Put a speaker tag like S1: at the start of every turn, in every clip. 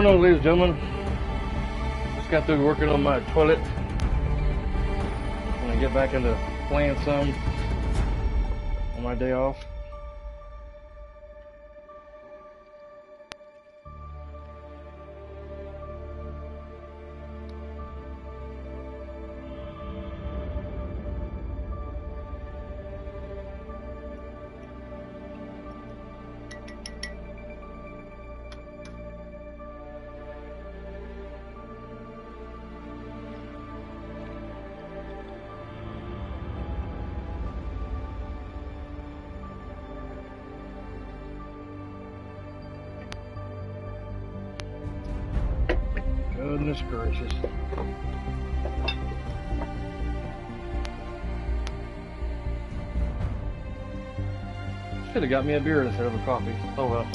S1: going on, ladies and gentlemen? Just got through working on my toilet. I'm gonna get back into playing some on my day off. Goodness gracious. Should have got me a beer instead of a coffee. Oh well.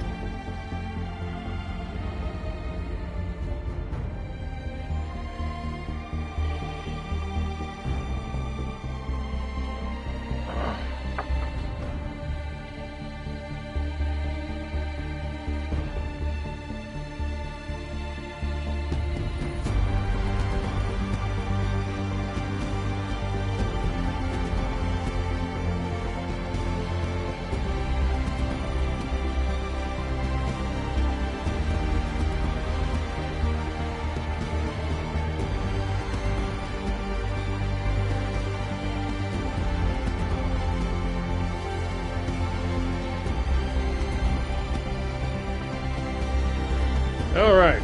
S1: All right.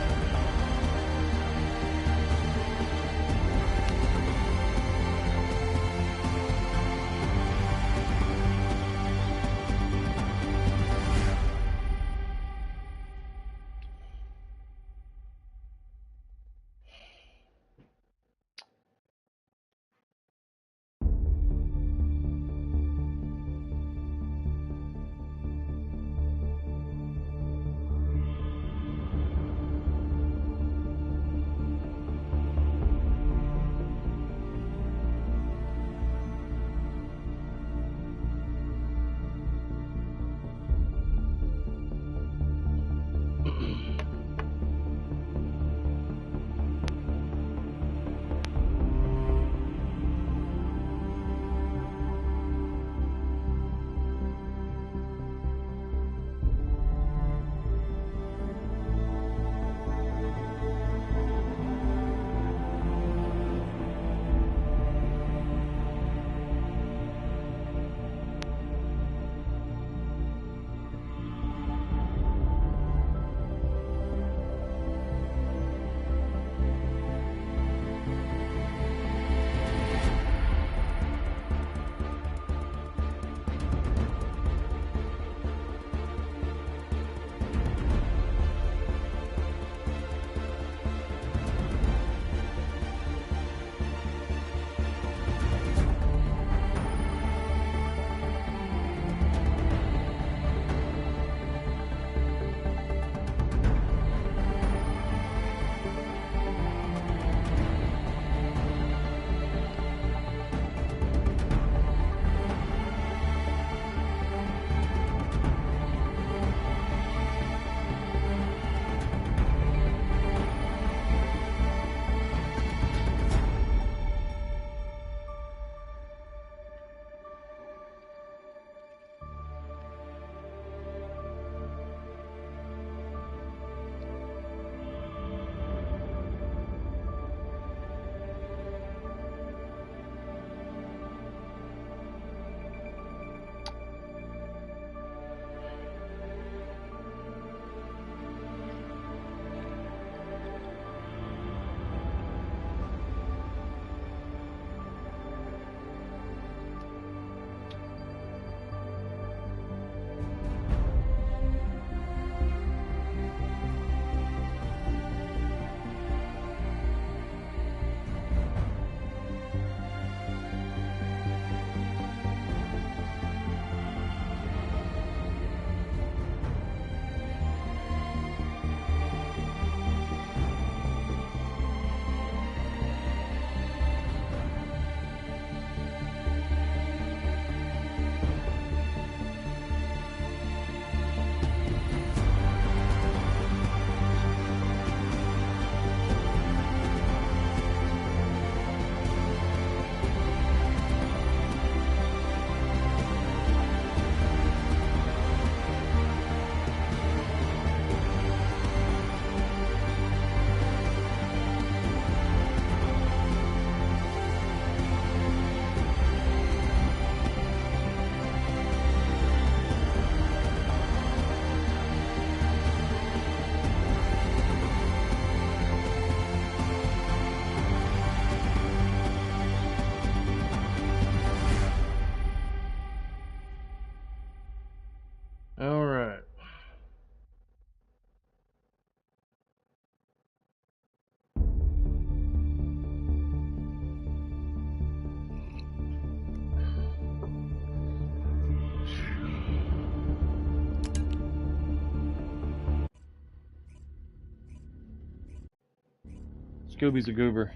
S1: Scooby's a goober.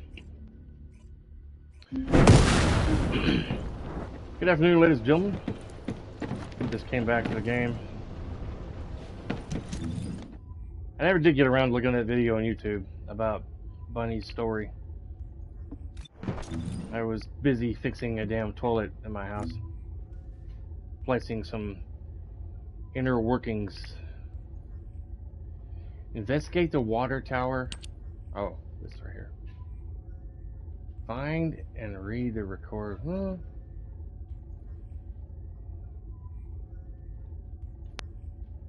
S1: Good afternoon, ladies and gentlemen. We just came back to the game. I never did get around to looking at that video on YouTube about Bunny's story. I was busy fixing a damn toilet in my house. Placing some inner workings. Investigate the water tower. Oh, this right here. Find and read the record. Huh?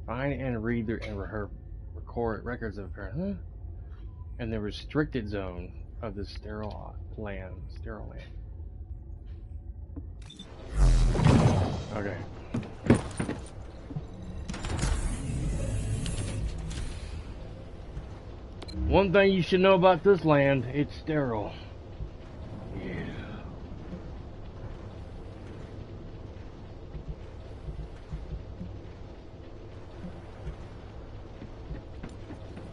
S1: Find and read the her record records of her. Huh? And the restricted zone of the sterile land. Okay. One thing you should know about this land, it's sterile. Yeah.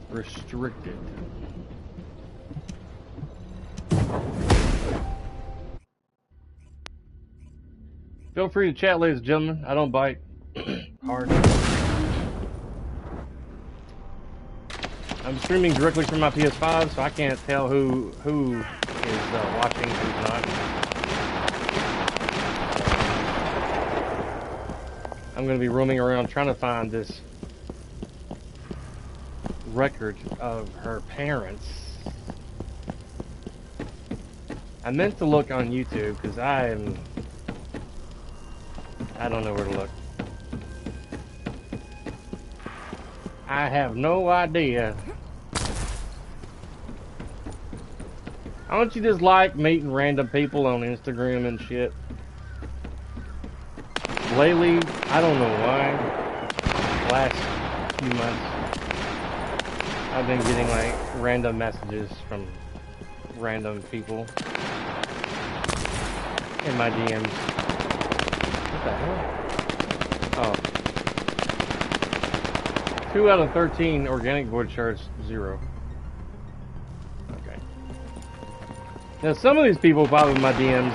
S1: Restricted. Feel free to chat, ladies and gentlemen. I don't bite hard. I'm streaming directly from my PS5, so I can't tell who is watching, who's not. I'm going to be roaming around trying to find this record of her parents. I meant to look on YouTube because I don't know where to look. I have no idea. Don't you just like meeting random people on Instagram and shit? Lately, I don't know why. Last few months, I've been getting like random messages from random people in my DMs. What the hell? Oh. 2 out of 13 organic void shards, 0. Okay. Now some of these people pop in my DMs,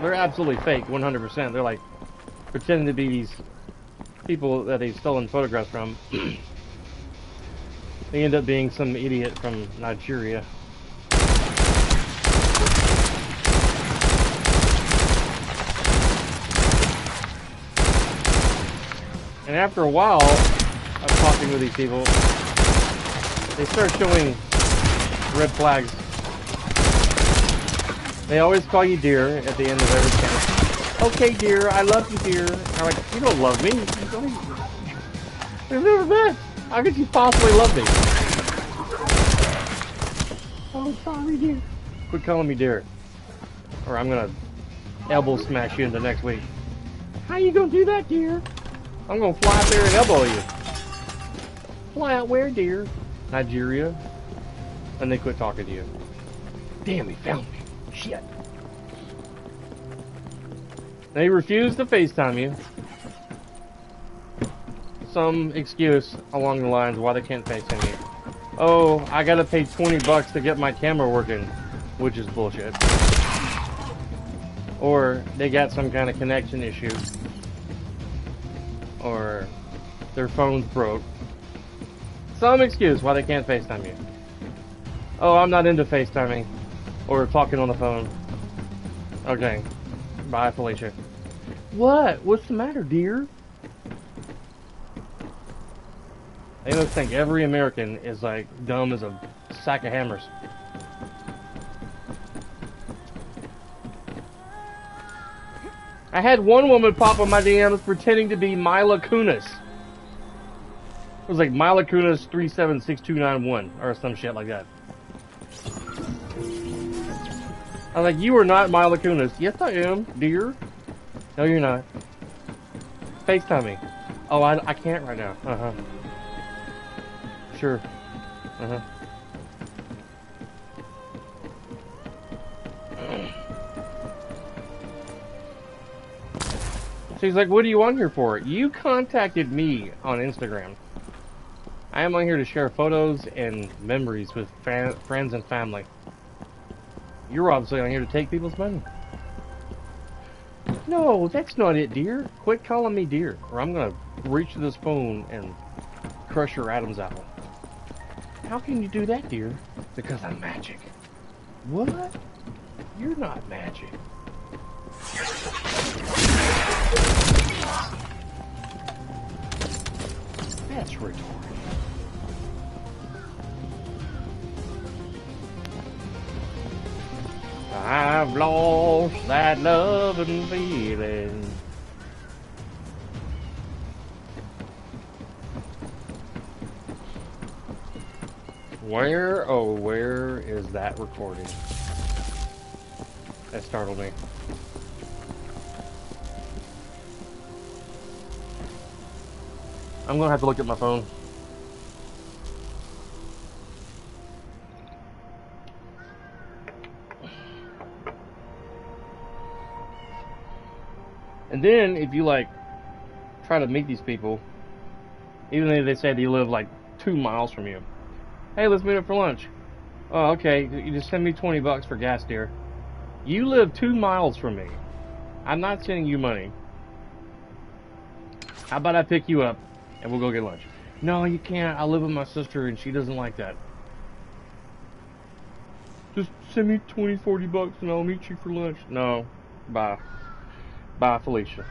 S1: they're absolutely fake, 100%. They're like pretending to be these people that they've stolen photographs from. They end up being some idiot from Nigeria. And after a while of talking with these people, they start showing red flags. They always call you dear at the end of every sentence. Okay, dear, I love you, dear. I'm like, you don't love me. We've never met. How could you possibly love me? Oh, sorry, dear. Quit calling me dear, or I'm gonna elbow smash you into next week. How you gonna do that, dear? I'm gonna fly out there and elbow you. Fly out where, dear? Nigeria. And they quit talking to you. Damn, he found me. Shit. They refuse to FaceTime you. Some excuse along the lines why they can't FaceTime you. Oh, I gotta pay 20 bucks to get my camera working, which is bullshit. Or they got some kind of connection issue. Or their phone's broke. Some excuse why they can't FaceTime you. Oh, I'm not into FaceTiming or talking on the phone. Okay. Bye, Felicia. What? What's the matter, dear? They must think every American is like dumb as a sack of hammers. I had one woman pop on my DMs pretending to be Mila Kunis. It was like Mila Kunis 376291 or some shit like that. I was like, you are not Mila Kunis. Yes, I am, dear. No, you're not. FaceTime me. Oh, I can't right now. Uh-huh. Sure. Uh-huh. She's like, what are you on here for? You contacted me on Instagram. I am on here to share photos and memories with friends and family. You're obviously on here to take people's money. No, that's not it, dear. Quit calling me dear, or I'm gonna reach to this phone and crush your Adam's apple. How can you do that, dear? Because I'm magic. What? You're not magic. That's rhetorical. I've lost that love and feeling. Where is that recording? That startled me. I'm gonna have to look at my phone. And then, if you like try to meet these people, even if they say they live like 2 miles from you, hey, let's meet up for lunch. Oh, okay. You just send me $20 for gas, dear. You live 2 miles from me. I'm not sending you money. How about I pick you up and we'll go get lunch? No, you can't. I live with my sister and she doesn't like that. Just send me $20-$40 and I'll meet you for lunch. No. Bye. Bye, Felicia.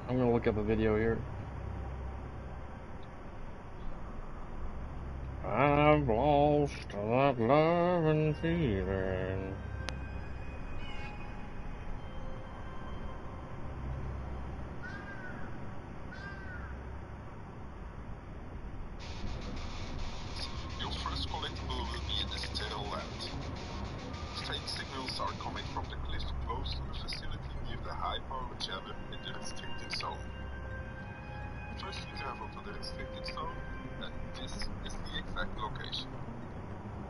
S1: I'm gonna look up a video here. I've lost that love and feeling.
S2: Your first collectible will be in this tail land. Strange signals are coming from the cliffs close to the facility near the high-powered jammer in the restricted zone. First you travel to the restricted zone, and this is the exact location.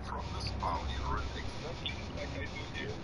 S2: From the spawn you run exactly like I do here.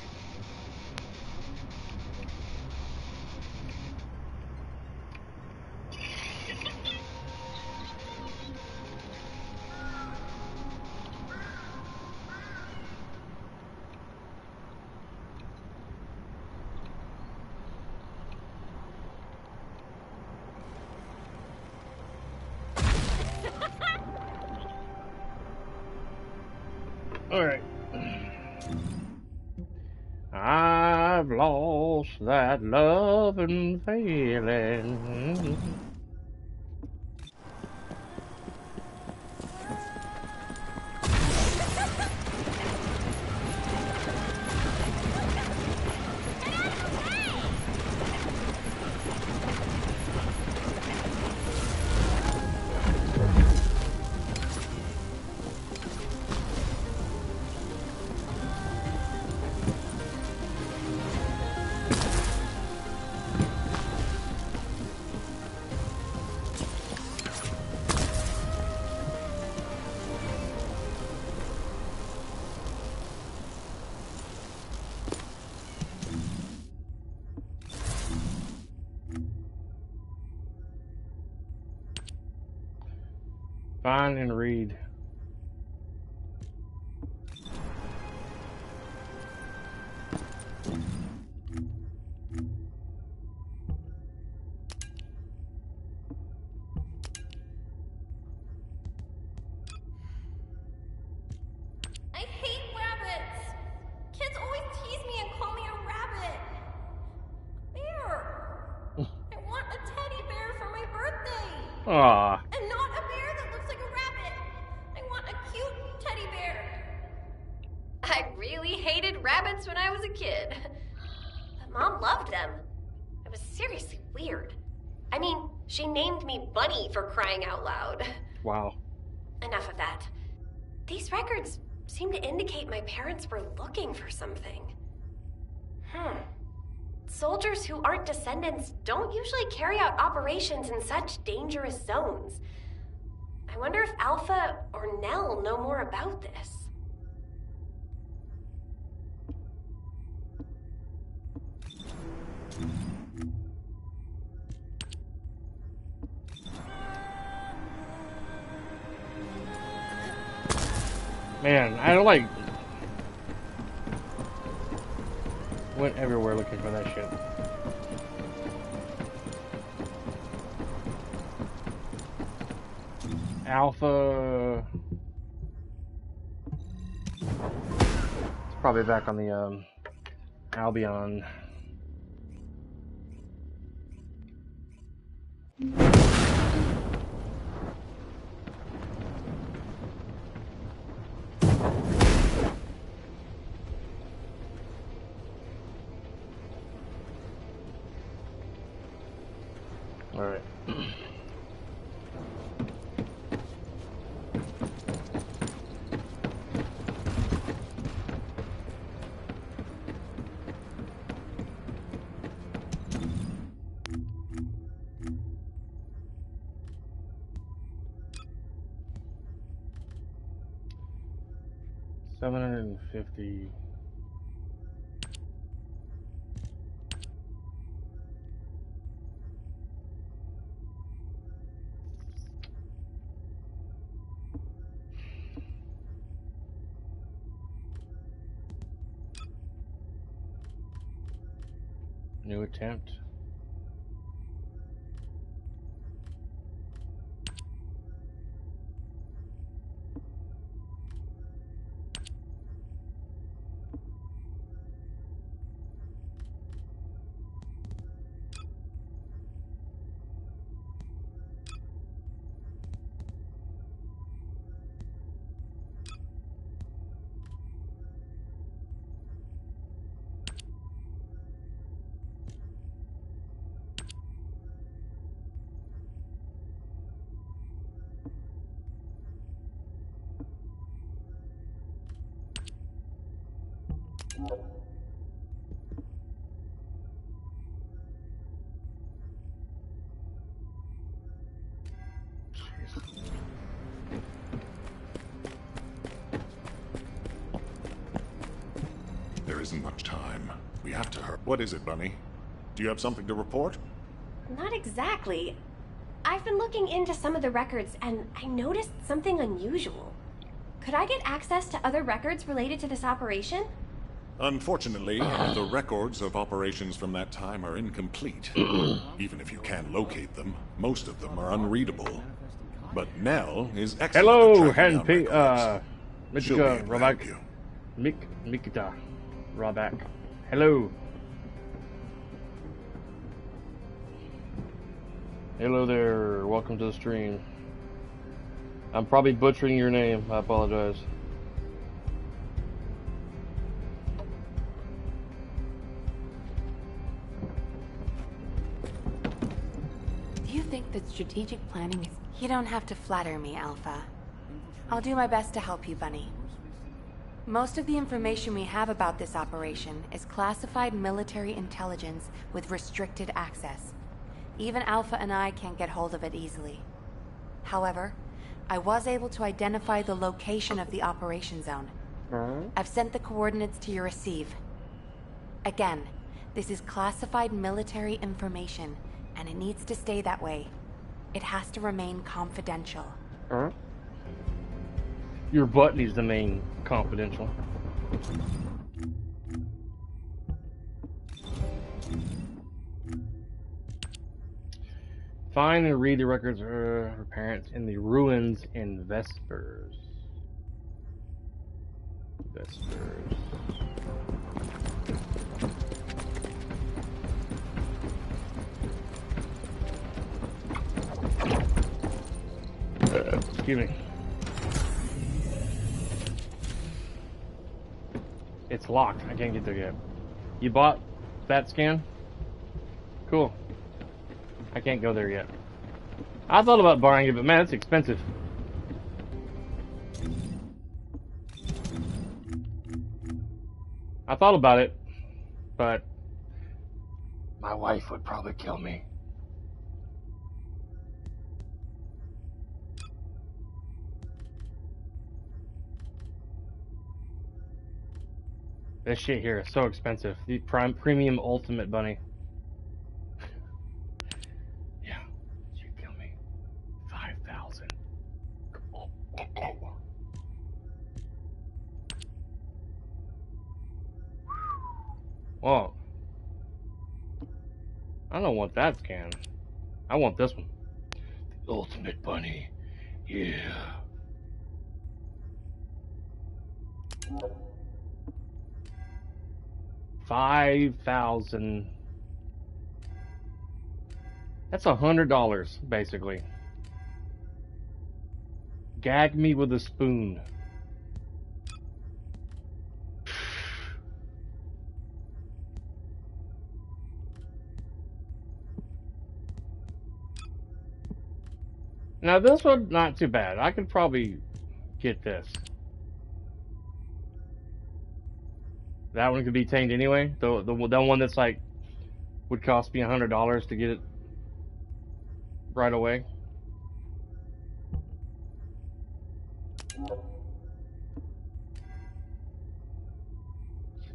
S1: Alright. I've lost that love and feeling. Find and read.
S3: I hate rabbits! Kids always tease me and call me a rabbit. Bear! I want a teddy bear for my birthday!
S1: Ah.
S3: And not a bear that looks like a rabbit! I want a cute teddy bear! I really hated rabbits when I was a kid. But Mom loved them. It was seriously weird. I mean, she named me Bunny for crying out loud.
S1: Wow.
S3: Enough of that. These records seem to indicate my parents were looking for something. Soldiers who aren't descendants don't usually carry out operations in such dangerous zones. I wonder if Alpha or Nell know more about this.
S1: Man, I don't like... Went everywhere looking for that shit. Alpha... It's probably back on the, Albion. Alright. $750. New attempt.
S4: There isn't much time. We have to hurry. What is it, Bunny? Do you have something to report?
S3: Not exactly. I've been looking into some of the records, and I noticed something unusual. Could I get access to other records related to this operation?
S4: Unfortunately, the records of operations from that time are incomplete. Even if you can locate them, most of them are unreadable. But Nell is excellent
S1: Hello,
S4: at tracking
S1: Hen
S4: down records. She'll be
S1: Mitka
S4: able to
S1: Rabak.
S4: help you.
S1: Mikita Rabak. Hello. Hello there. Welcome to the stream. I'm probably butchering your name. I apologize.
S5: Do you think that strategic planning is... You don't have to flatter me, Alpha. I'll do my best to help you, Bunny. Most of the information we have about this operation is classified military intelligence with restricted access. Even Alpha and I can't get hold of it easily. However, I was able to identify the location of the operation zone. I've sent the coordinates to your receive. Again, this is classified military information, and it needs to stay that way. It has to remain confidential.
S1: Your butt needs to remain confidential. Find and read the records of her parents in the ruins in Vespers. Vespers. Excuse me. It's locked. I can't get there yet. You bought that scan? Cool. I can't go there yet. I thought about buying it, but man, it's expensive. I thought about it, but my wife would probably kill me. This shit here is so expensive. The premium ultimate bunny. Yeah, she'd kill me. 5,000. Oh. I don't want that can. I want this one. The ultimate bunny. Yeah. $5,000. That's $100, basically. Gag me with a spoon. Now this one, not too bad. I could probably get this. That one could be tamed anyway. The one that's like would cost me $100 to get it right away.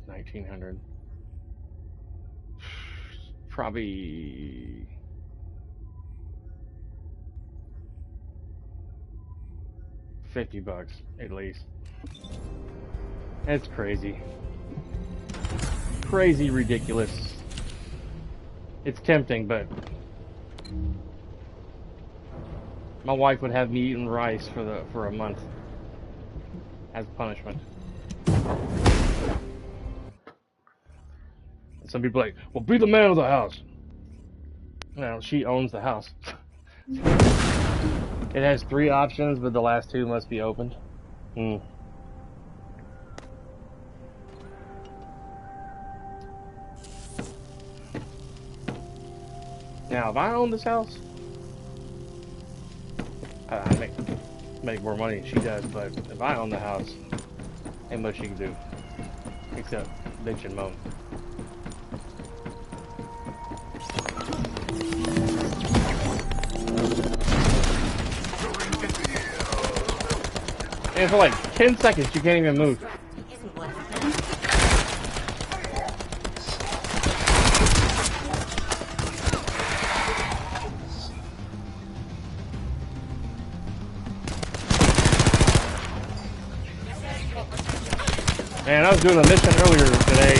S1: $1,900. Probably $50 at least. That's crazy. Crazy ridiculous. It's tempting, but my wife would have me eating rice for a month as punishment. And some people are like, well, be the man of the house. No, she owns the house. It has 3 options, but the last 2 must be opened. Now, if I own this house, I make more money than she does, but if I own the house, ain't much she can do. Except bitch and moan. And for like 10 seconds, you can't even move. Man, I was doing a mission earlier today.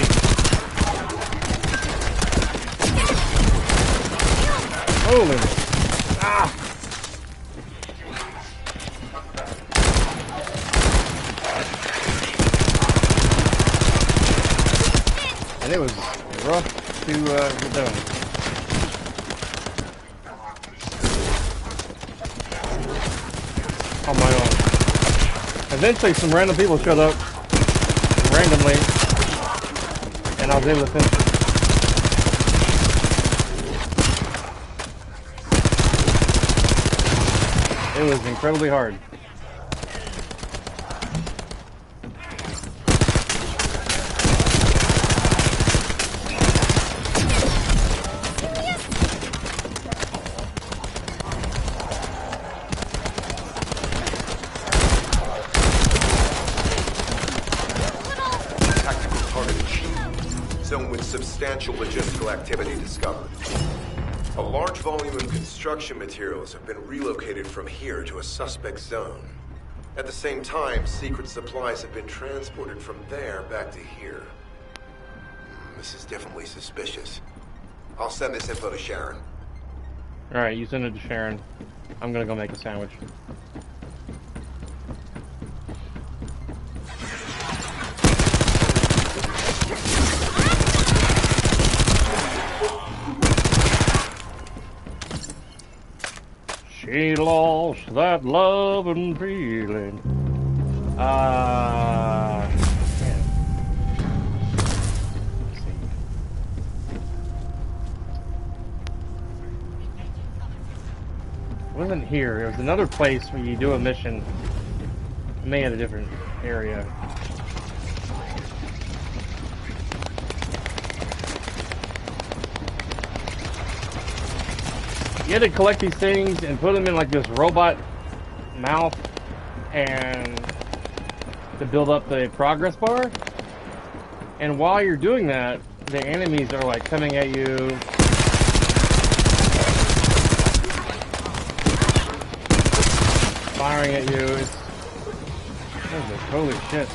S1: Holy. Ah! And it was rough to get done. On my own. Eventually some random people showed up randomly and I was able to finish it. It was incredibly hard.
S6: Substantial logistical activity discovered. A large volume of construction materials have been relocated from here to a suspect zone. At the same time, secret supplies have been transported from there back to here. This is definitely suspicious. I'll send this info to Sharon.
S1: Alright, you send it to Sharon. I'm gonna go make a sandwich. She lost that love and feeling. Man. Let's see. It wasn't here. It was another place where you do a mission. It may have a different area. You had to collect these things and put them in like this robot mouth and to build up the progress bar. And while you're doing that, the enemies are like coming at you. Firing at you. It's holy shit.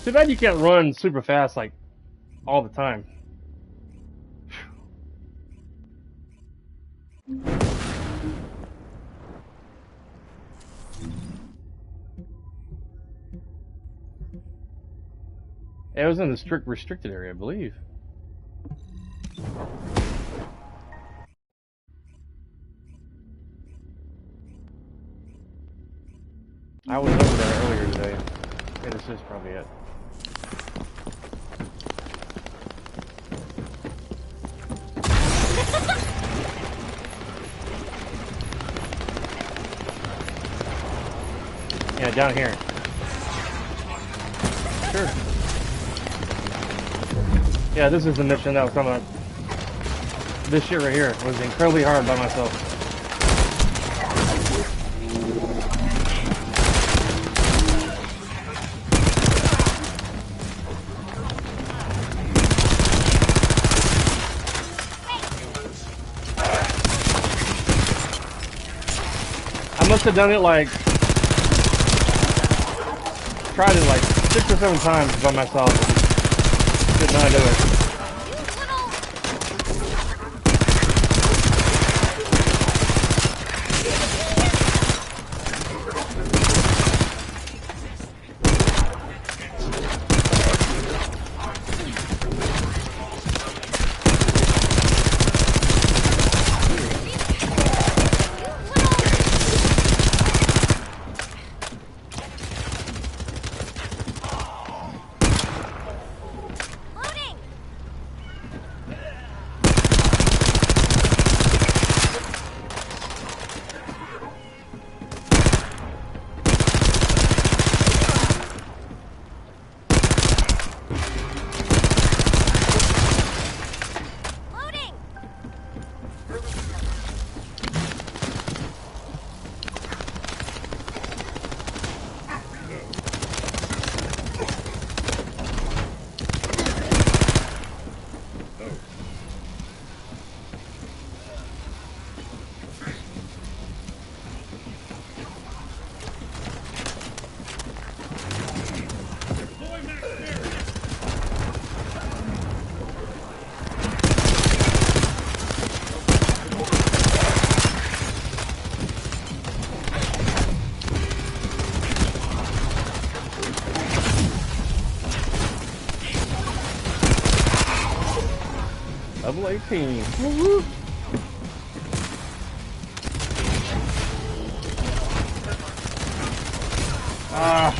S1: Too bad you can't run super fast like all the time. It was in the strict restricted area, I believe. I was over there earlier today. Yeah, this is probably it. Yeah, down here. Sure. Yeah, this is the mission that was coming up. This shit right here was incredibly hard by myself. I must have done it like, tried it like 6 or 7 times by myself. Did not do it. Level 18. Woo-hoo. Ah.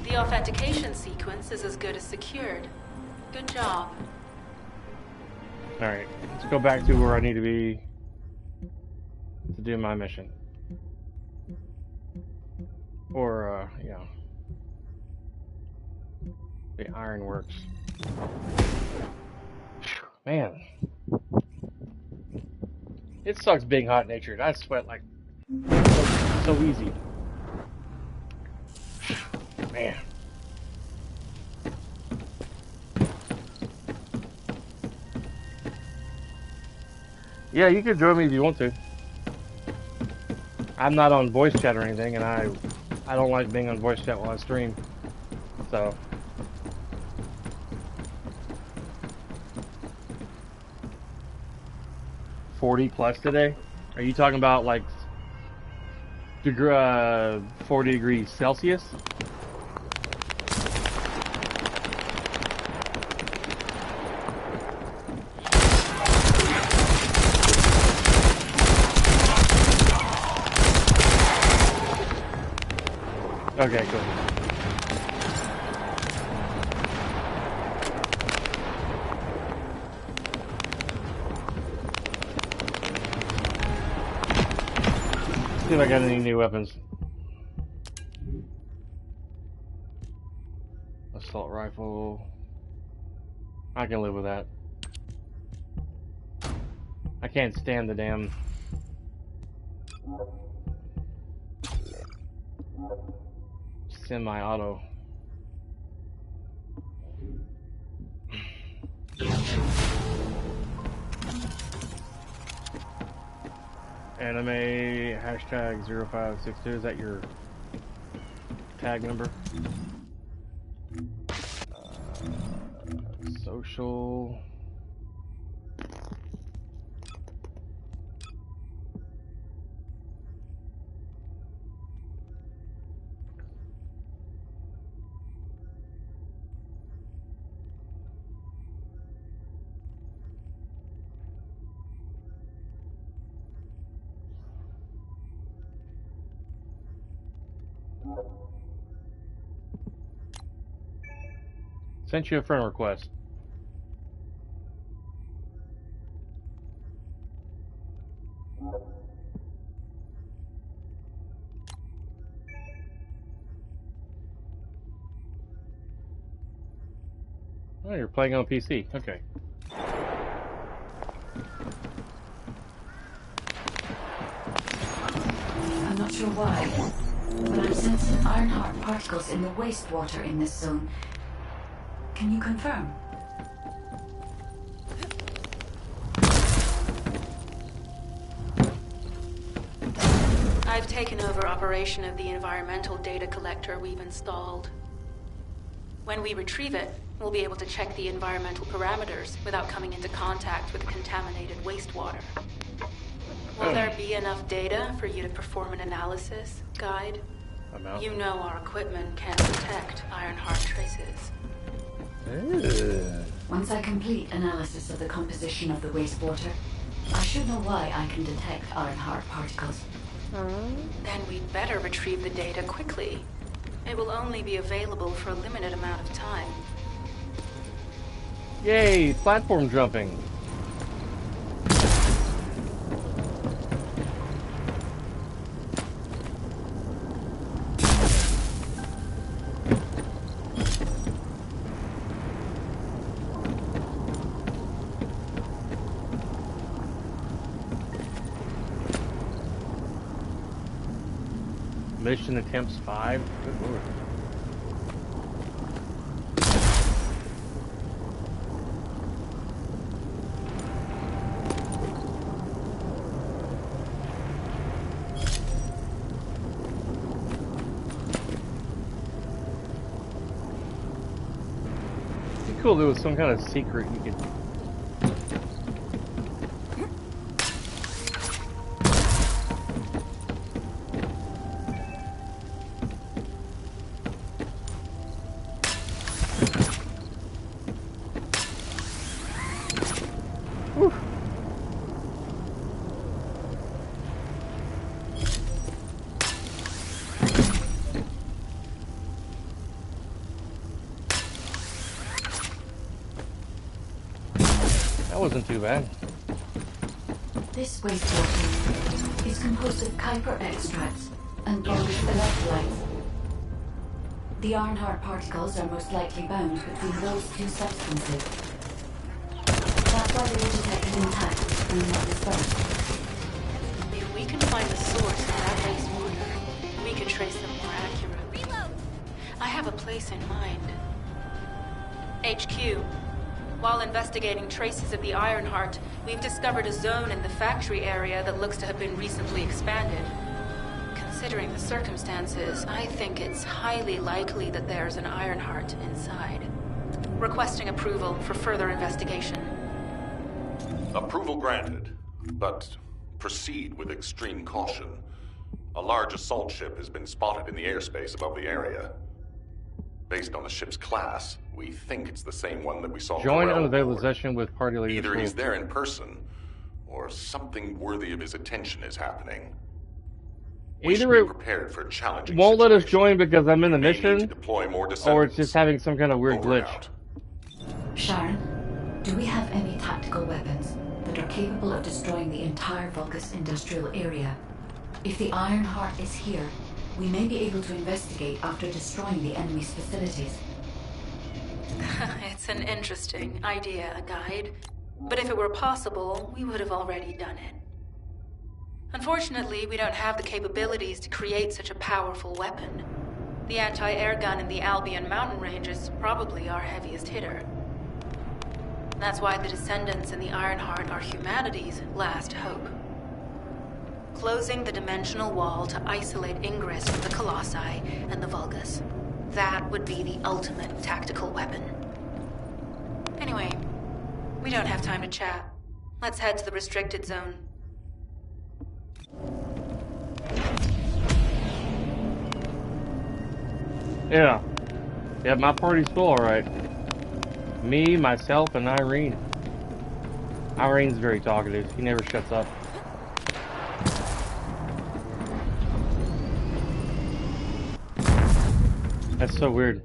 S5: The authentication sequence is as good as secured. Good job.
S1: Alright, let's go back to where I need to be to do my mission. Or, yeah. The ironworks. Man. It sucks being hot-natured. I sweat like so easy. Man. Yeah, you can join me if you want to. I'm not on voice chat or anything, and I don't like being on voice chat while I stream. So. 40 plus today? Are you talking about like 40 degrees Celsius? Okay, cool. See if I got any new weapons. Assault rifle. I can live with that. I can't stand the damn semi-auto. Anime hashtag 0562. Is that your tag number? Social. Sent you a friend request. Oh, you're playing on PC. Okay.
S7: I'm not sure why, but I'm sensing Ironheart particles in the wastewater in this zone. Can you confirm?
S5: I've taken over operation of the environmental data collector we've installed. When we retrieve it, we'll be able to check the environmental parameters without coming into contact with contaminated wastewater. Will there be enough data for you to perform an analysis, Guide? You know our equipment can't detect Ironheart traces.
S7: Once I complete analysis of the composition of the wastewater, I should know why I can detect Ironheart particles.
S5: Then we'd better retrieve the data quickly. It will only be available for a limited amount of time.
S1: Yay, platform jumping. Mission attempts 5. Good lord. It'd be cool if there was some kind of secret you could. That wasn't too bad.
S7: This wastewater is composed of Kuiper extracts and bogus electrolytes. The Ironheart particles are most likely bound between those two substances. That's why they were detected intact and not dispersed.
S5: If we can find the source of that wastewater, we can trace them more accurately.
S3: Reload!
S5: I have a place in mind. HQ. While investigating traces of the Ironheart, we've discovered a zone in the factory area that looks to have been recently expanded. Considering the circumstances, I think it's highly likely that there's an Ironheart inside. Requesting approval for further investigation.
S4: Approval granted. But proceed with extreme caution. A large assault ship has been spotted in the airspace above the area. Based on the ship's class, we think it's the same one that we saw
S1: Join
S4: Corell
S1: unavailable
S4: aboard.
S1: session with party leader.
S4: Either he's there in person, or something worthy of his attention is happening. We should
S1: Either
S4: be prepared for challenging
S1: won't let us
S4: situations.
S1: join because I'm in the
S4: We may need to
S1: mission,
S4: deploy more
S1: or it's
S4: Descendants.
S1: just having some kind of weird
S4: Over and
S1: glitch.
S4: out.
S7: Sharon, do we have any tactical weapons that are capable of destroying the entire Vulgus industrial area? If the Ironheart is here, we may be able to investigate after destroying the enemy's facilities.
S8: It's an interesting idea, Guide. But if it were possible, we would have already done it. Unfortunately, we don't have the capabilities to create such a powerful weapon. The anti-air gun in the Albion mountain range is probably our heaviest hitter. That's why the Descendants and the Ironheart are humanity's last hope. Closing the dimensional wall to isolate ingress from the Colossi and the Vulgus. That would be the ultimate tactical weapon. Anyway, we don't have time to chat. Let's head to the restricted zone.
S1: Yeah. Yeah, my party's full, alright. Me, myself, and Irene. Irene's very talkative. He never shuts up. That's so weird.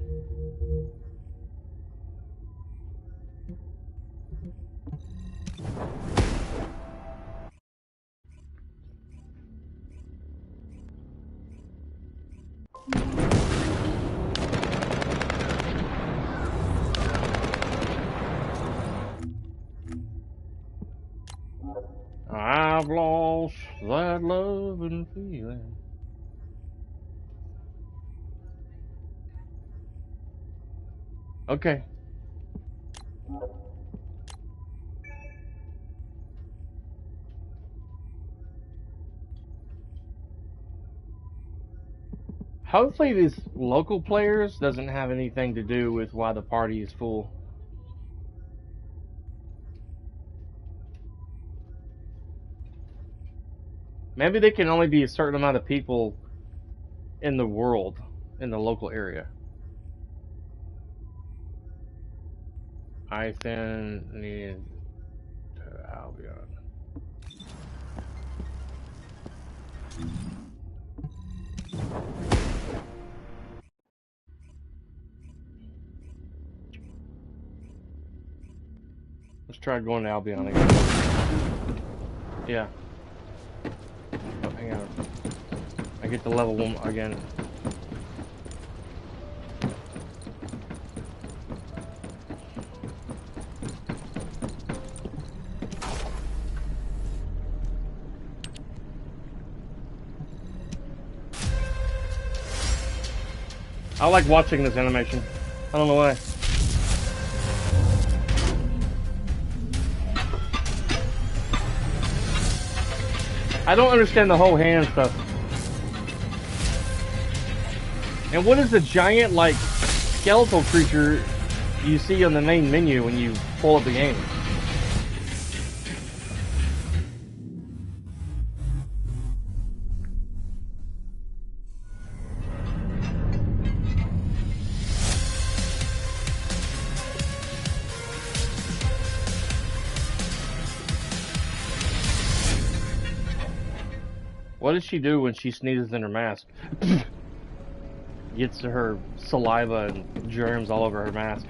S1: I've lost that love and feeling. Okay. Hopefully these local players doesn't have anything to do with why the party is full. Maybe they can only be a certain amount of people in the world, in the local area. I then need to Albion. Let's try going to Albion again. Yeah. Oh, hang on. I get to level 1 again. I like watching this animation. I don't know why. I don't understand the whole hand stuff. And what is the giant, like, skeletal creature you see on the main menu when you pull up the game? What does she do when she sneezes in her mask? Gets her saliva and germs all over her mask.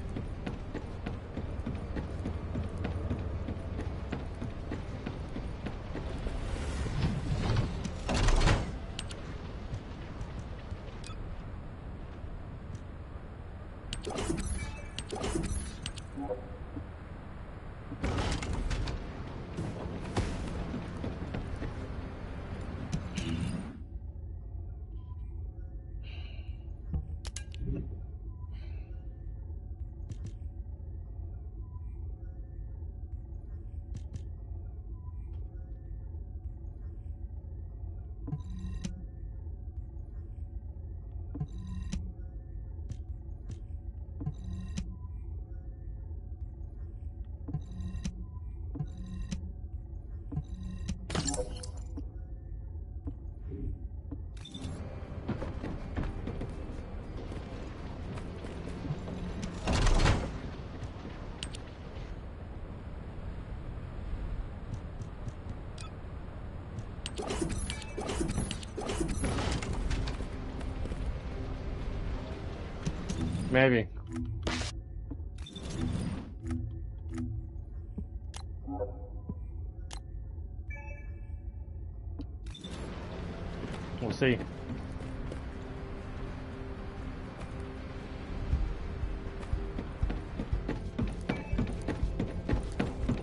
S1: Maybe. We'll see.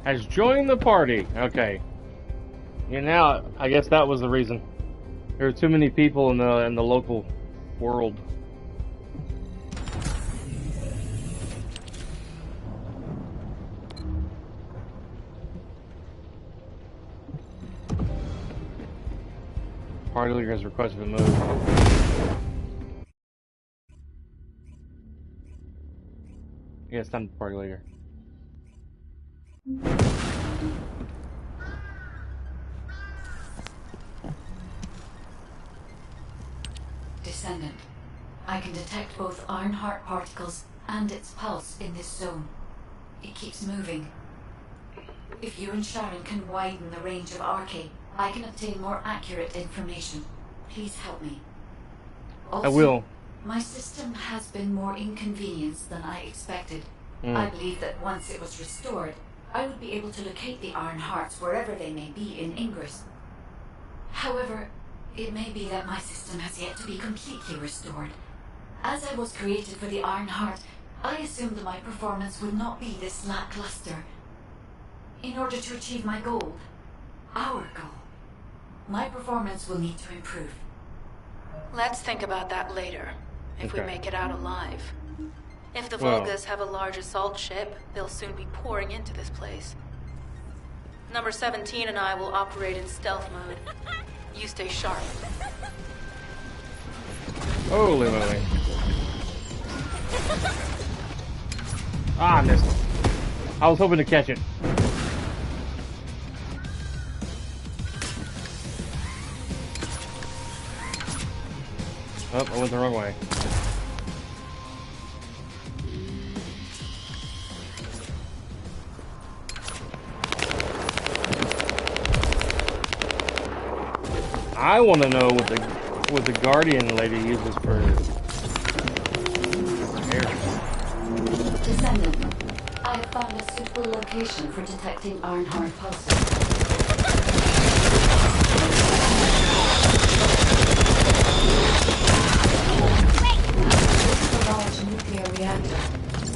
S1: Has joined the party. Okay. Yeah, now I guess that was the reason. There are too many people in the local world. Party leader has requested a move. Yeah, it's time to party leader.
S7: Descendant, I can detect both Ironheart particles and its pulse in this zone. It keeps moving. If you and Sharon can widen the range of Arche, I can obtain more accurate information. Please help me. Also,
S1: I will.
S7: My system has been more inconvenienced than I expected. I believe that once it was restored, I would be able to locate the Ironhearts wherever they may be in Ingress. However, it may be that my system has yet to be completely restored. As I was created for the Ironheart, I assumed my performance would not be this lackluster. In order to achieve my goal, our goal, my performance will need to improve.
S8: Let's think about that later, if we
S1: Okay.
S8: make it out alive. If the
S1: Well.
S8: Volgas have a large assault ship, they'll soon be pouring into this place. Number 17 and I will operate in stealth mode. You stay sharp.
S1: Holy moly. Ah, I missed it. I was hoping to catch it. Oh, I went the wrong way. I want to know what the Guardian lady uses for air.
S7: Descendant, I have found a suitable location for detecting Ironheart pulses. This is a large nuclear reactor,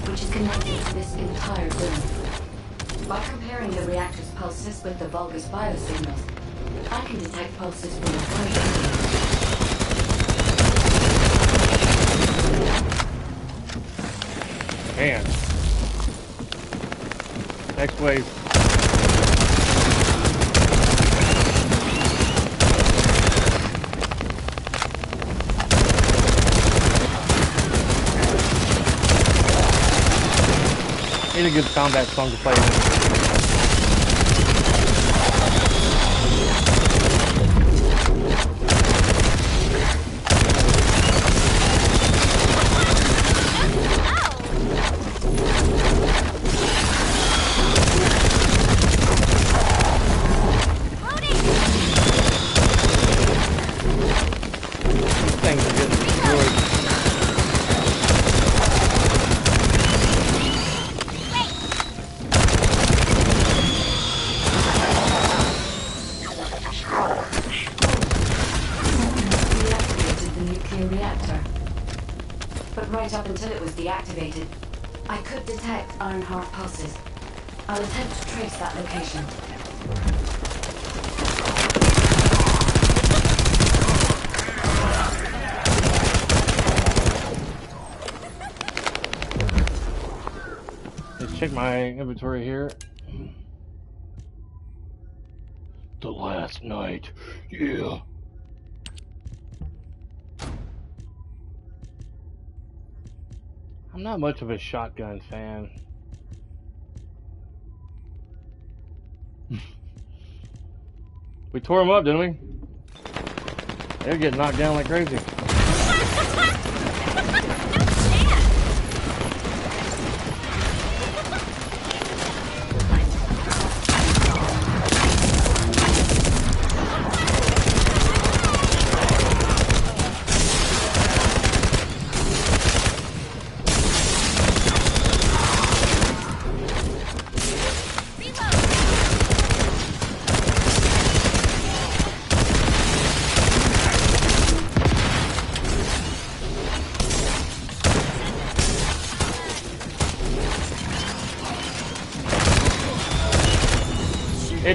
S7: which is connected to this entire zone. By comparing the reactor's pulses with the Volga's biosignals, I can detect pulses from a wide
S1: Man. Next wave. Need a good combat song to play with. Things are getting destroyed.
S7: deactivated the nuclear reactor. But right up until it was deactivated, I could detect Ironheart pulses. I'll attempt to trace that location.
S1: Let's check my inventory here. The last night. Yeah. I'm not much of a shotgun fan. We tore them up, didn't we? They're getting knocked down like crazy.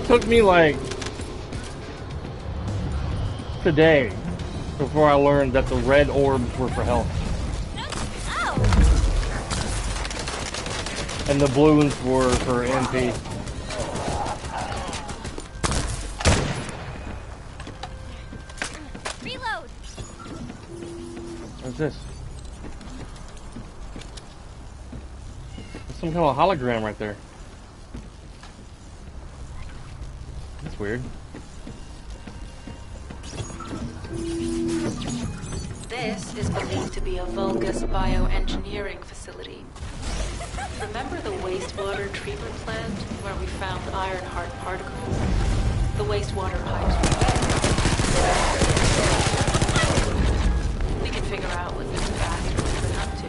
S1: took me like today before I learned that the red orbs were for health. And the blue ones were for MP.
S3: Reload.
S1: What's this? There's some kind of hologram right there. That's weird.
S8: This is believed to be a Vulgus bioengineering facility. Remember the wastewater treatment plant where we found Ironheart particles? The wastewater pipes were there. We can figure out what these bastards have been up to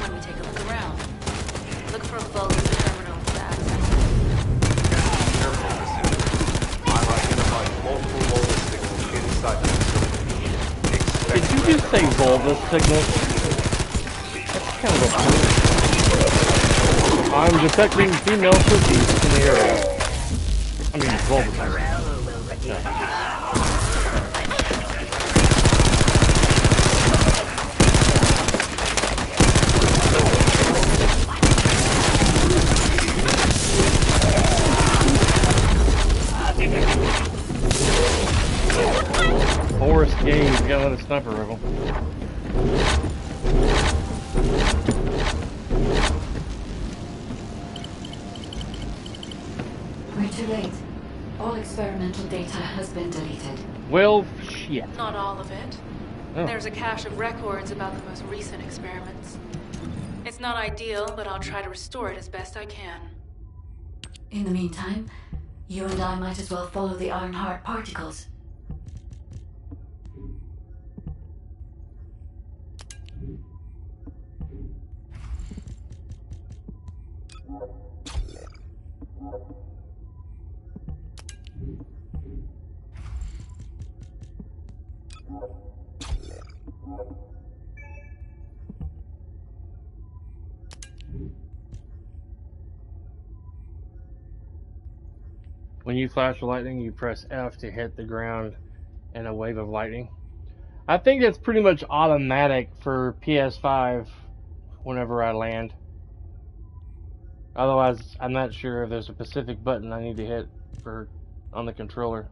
S8: when we take a look around. Look for a Vulgus terminal to access.
S6: Careful, Descendant. I've identified multiple Vulgus signals inside the facility.
S1: Did you just say Vulgus signal? That's kind of a... I'm detecting female cookies in the area. I mean, Vulgus. Yeah. Forest Gaze, you got another sniper rifle.
S7: We're too late. All experimental data has been deleted.
S1: Well, shit.
S8: Not all of it.
S1: Oh.
S8: There's a cache of records about the most recent experiments. It's not ideal, but I'll try to restore it as best I can.
S7: In the meantime, you and I might as well follow the Ironheart particles.
S1: When you flash with lightning, you press F to hit the ground in a wave of lightning. I think that's pretty much automatic for PS5 whenever I land. Otherwise, I'm not sure if there's a specific button I need to hit for on the controller.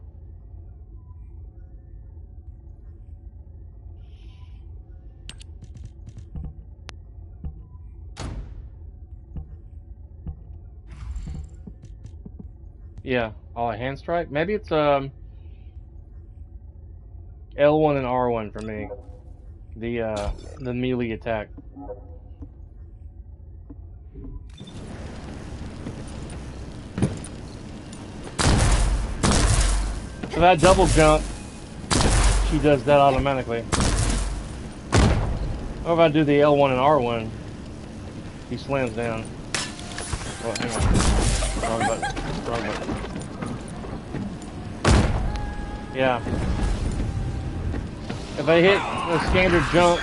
S1: Yeah, a hand strike. Maybe it's L1 and R1 for me. The melee attack. If I double jump, she does that automatically. Or if I do the L1 and R1, he slams down. Oh, hang on. Wrong button. Wrong button. Yeah. If I hit the standard jump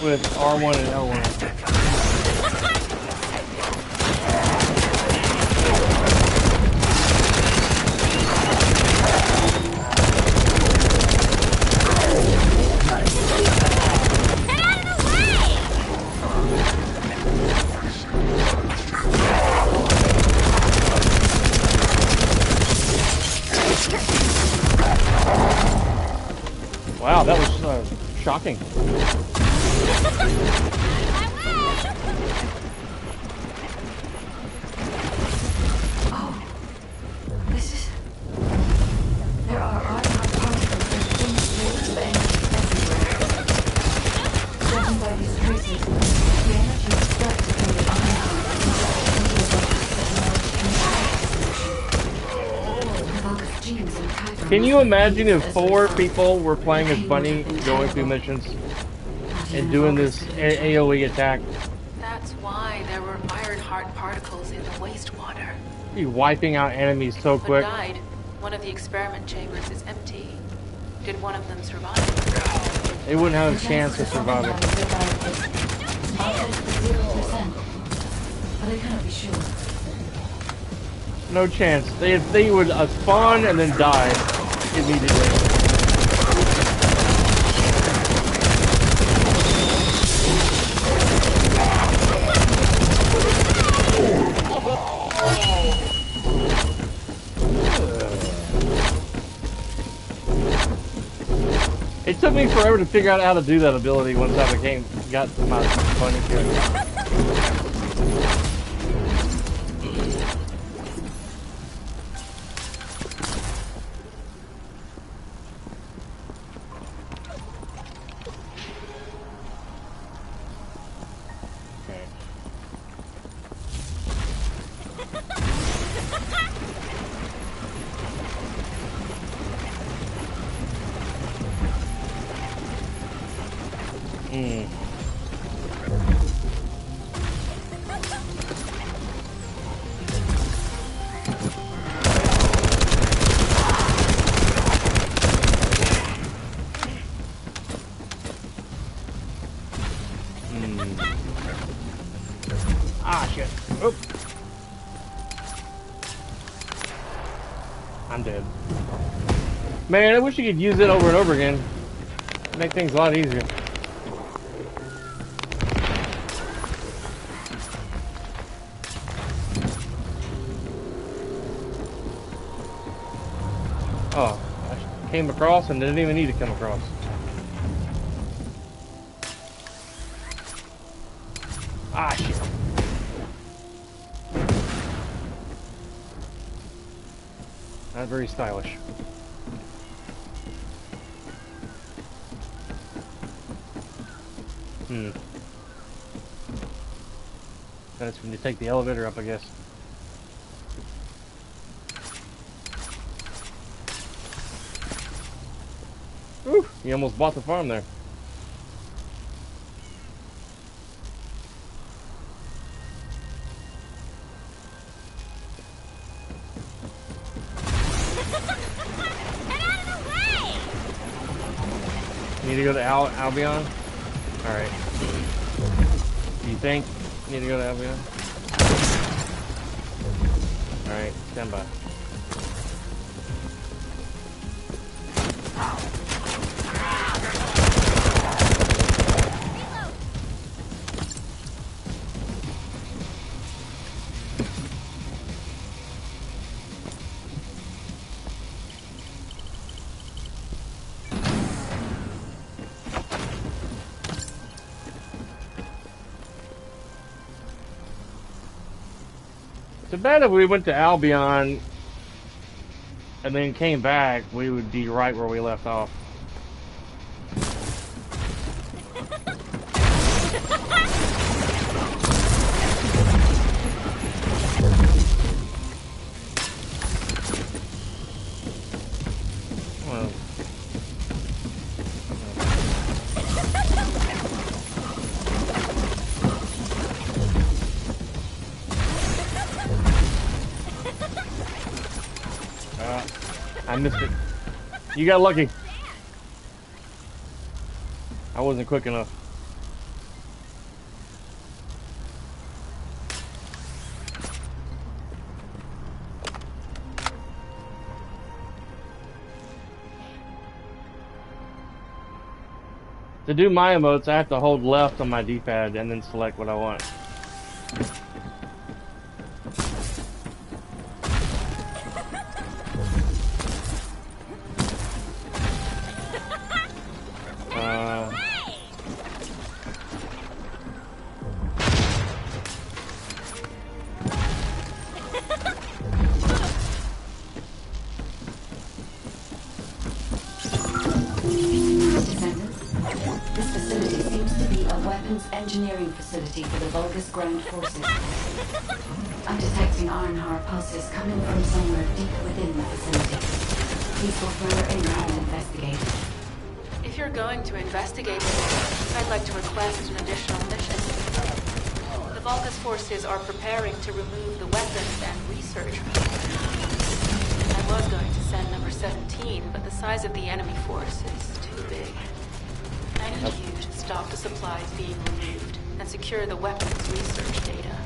S1: with R1 and L1. Wow, that was shocking.
S7: Oh, this is... There are Ironheart particles and thin streaks of energy everywhere. Judging by these traces, the energy extracted from the Ironheart
S1: Can you imagine if 4 people were playing as Bunny, going through missions, and doing this AoE attack?
S8: That's why there were Ironheart particles in the wastewater.
S1: Be wiping out enemies so
S8: But
S1: quick.
S8: died. One of the experiment chambers is empty. Did one of them survive?
S1: They wouldn't have a chance to survive it.
S7: I'll test the 0%, but I cannot be sure.
S1: No chance. They would spawn and then die immediately. It took me forever to figure out how to do that ability once I got my bunny character. Ah, shit. Oop. I'm dead. Man, I wish you could use it over and over again. Make things a lot easier. Oh, I came across and didn't even need to come across. Ah, shit. Not very stylish. That's when you take the elevator up, I guess. Ooh, you almost bought the farm there. You need to go to Albion? Alright. You think you need to go to Albion? Alright, stand by. Too bad if we went to Albion and then came back, we would be right where we left off. Well, I missed it. You got lucky. I wasn't quick enough. To do my emotes, I have to hold left on my D-pad and then select what I want.
S7: Engineering facility for the Vulgus ground forces. I'm detecting Ironheart pulses coming from somewhere deep within the facility. Please go further in and investigate.
S8: If you're going to investigate it, I'd like to request an additional mission. The Vulgus forces are preparing to remove the weapons and research. I was going to send number 17, but the size of the enemy force is too big. I need you to stop the supplies being removed and secure the weapons research data.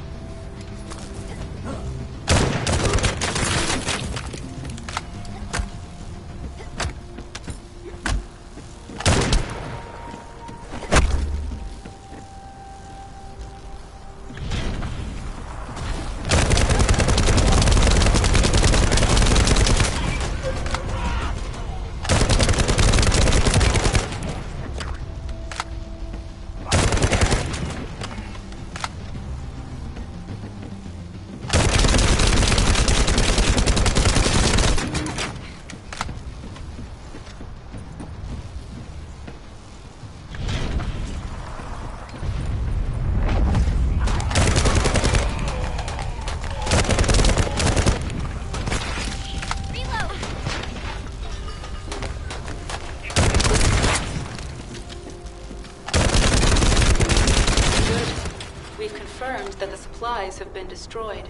S8: confirmed that the supplies have been destroyed.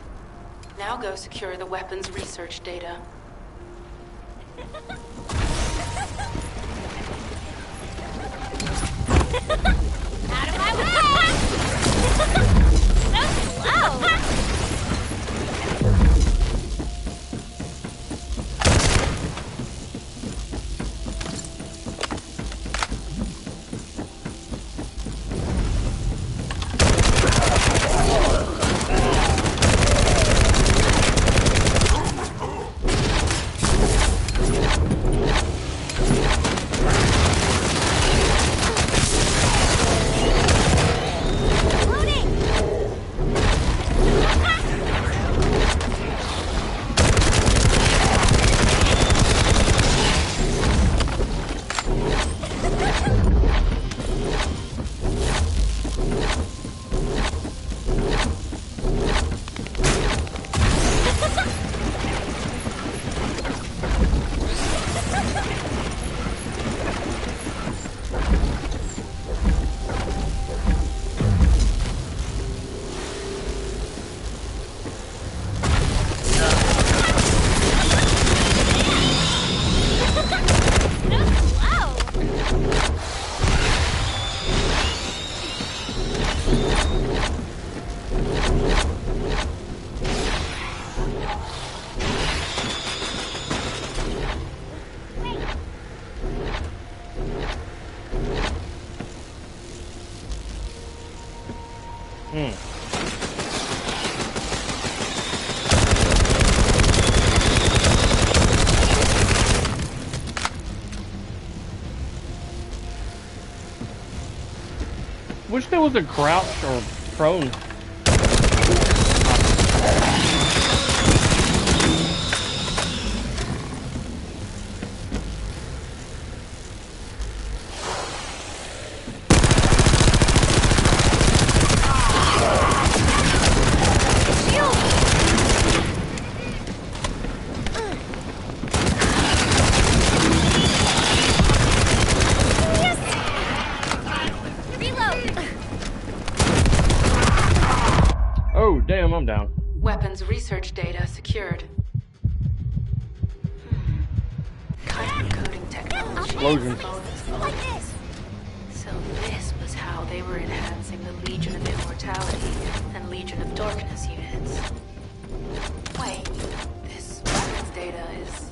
S8: Now go secure the weapons research data.
S3: Out of my way! So slow!
S1: Wish there was a crouch or prone. Oh, damn, I'm down.
S8: Weapons research data secured. Kyber coding technology.
S1: Explosion.
S3: Like this!
S8: So this was how they were enhancing the Legion of Immortality and Legion of Darkness units. Wait, this weapons data is...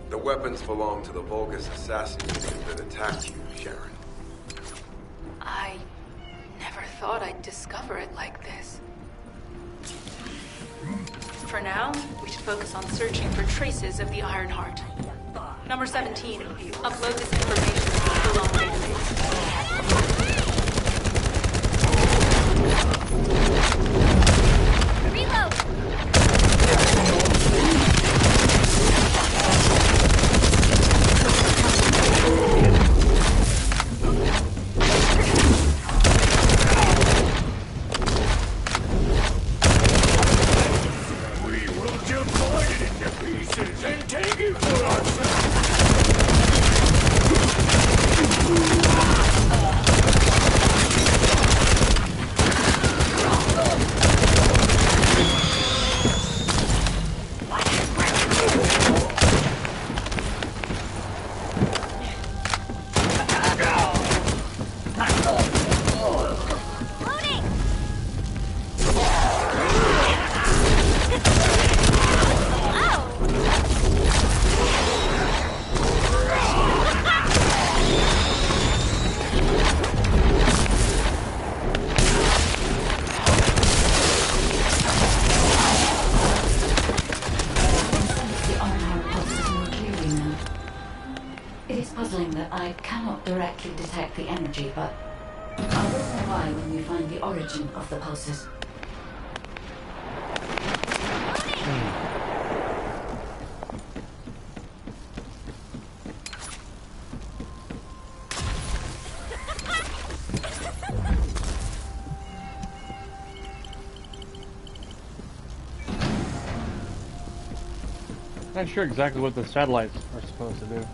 S6: The weapons belong to the Vulgus assassin unit that attacked you, Sharon.
S8: I never thought I'd discover it like this. For now, we should focus on searching for traces of the Ironheart. Number 17, upload this information to the Full-On database.
S3: Reload!
S7: I cannot directly detect the energy, but I will know why when we find the origin of the pulses.
S1: Not sure exactly what the satellites are supposed to do.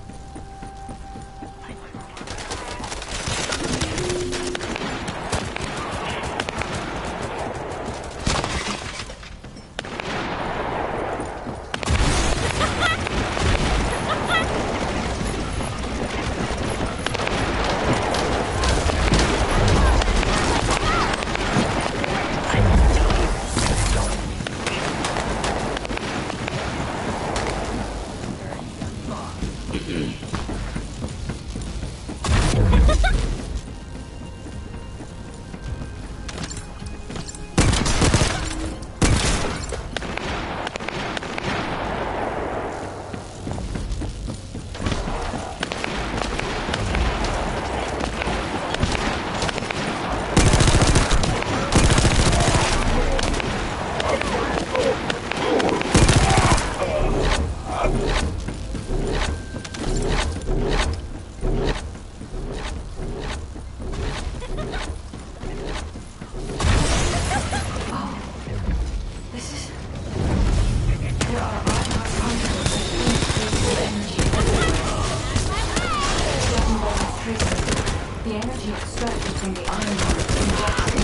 S7: extracted from the Ironheart injects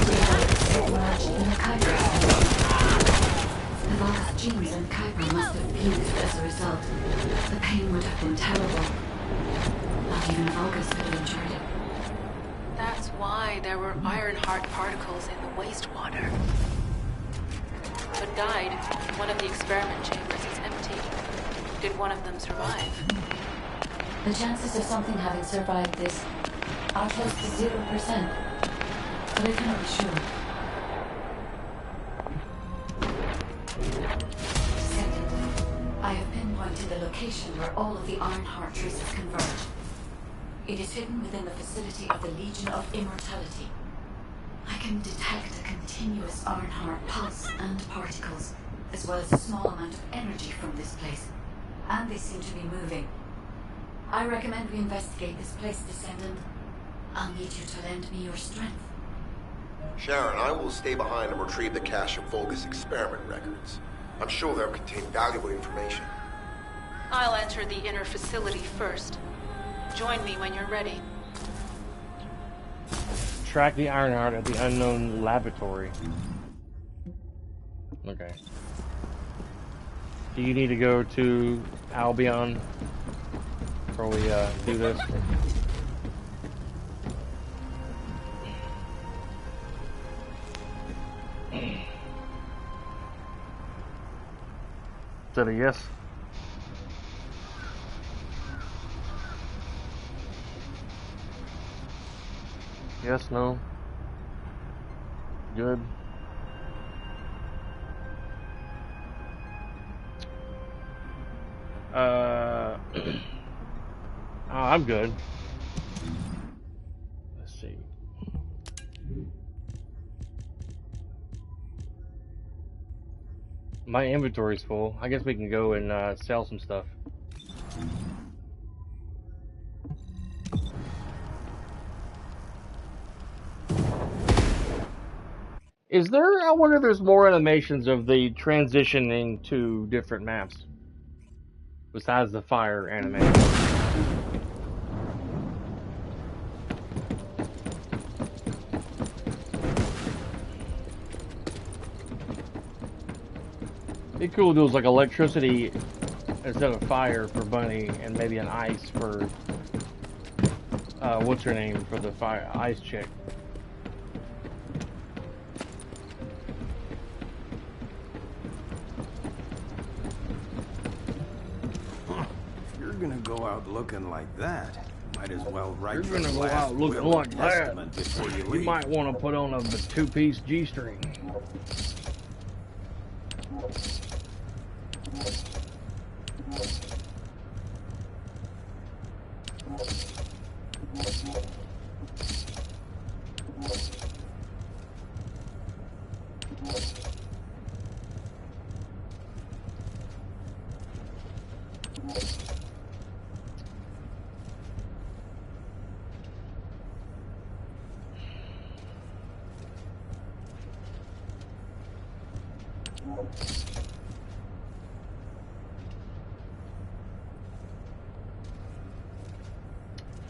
S7: submerged in the Kuiper cell. The vast genes in Kuiper must have fused as a result. The pain would have been terrible. Not even Vulgus could have endured it.
S8: That's why there were Ironheart particles in the wastewater. But died. One of the experiment chambers is empty. Did one of them survive?
S7: The chances of something having survived this are close to 0%, but I cannot be sure. Descendant, I have pinpointed the location where all of the Ironheart traces converge. It is hidden within the facility of the Legion of Immortality. I can detect a continuous Ironheart pulse and particles, as well as a small amount of energy from this place, and they seem to be moving. I recommend we investigate this place, Descendant. I'll need you to lend me your strength.
S6: Sharon, I will stay behind and retrieve the cache of Vulgus experiment records. I'm sure they'll contain valuable information.
S8: I'll enter the inner facility first. Join me when you're ready.
S1: Track the Ironheart at the unknown laboratory. Okay. Do you need to go to Albion before we do this? Is that a yes? Yes, no. Good. Oh, I'm good. Let's see. My inventory's full. I guess we can go and sell some stuff. Is there, I wonder if there's more animations of the transitioning to different maps besides the fire animation. It'd be cool if there was like electricity instead of fire for Bunny, and maybe an ice for what's her name for the fire ice chick.
S9: If you're gonna go out looking like that, might as well write
S1: You're gonna
S9: your
S1: go
S9: last
S1: out looking
S9: will
S1: like
S9: and
S1: that.
S9: testament before you
S1: You
S9: leave.
S1: might want to put on a two-piece G-string.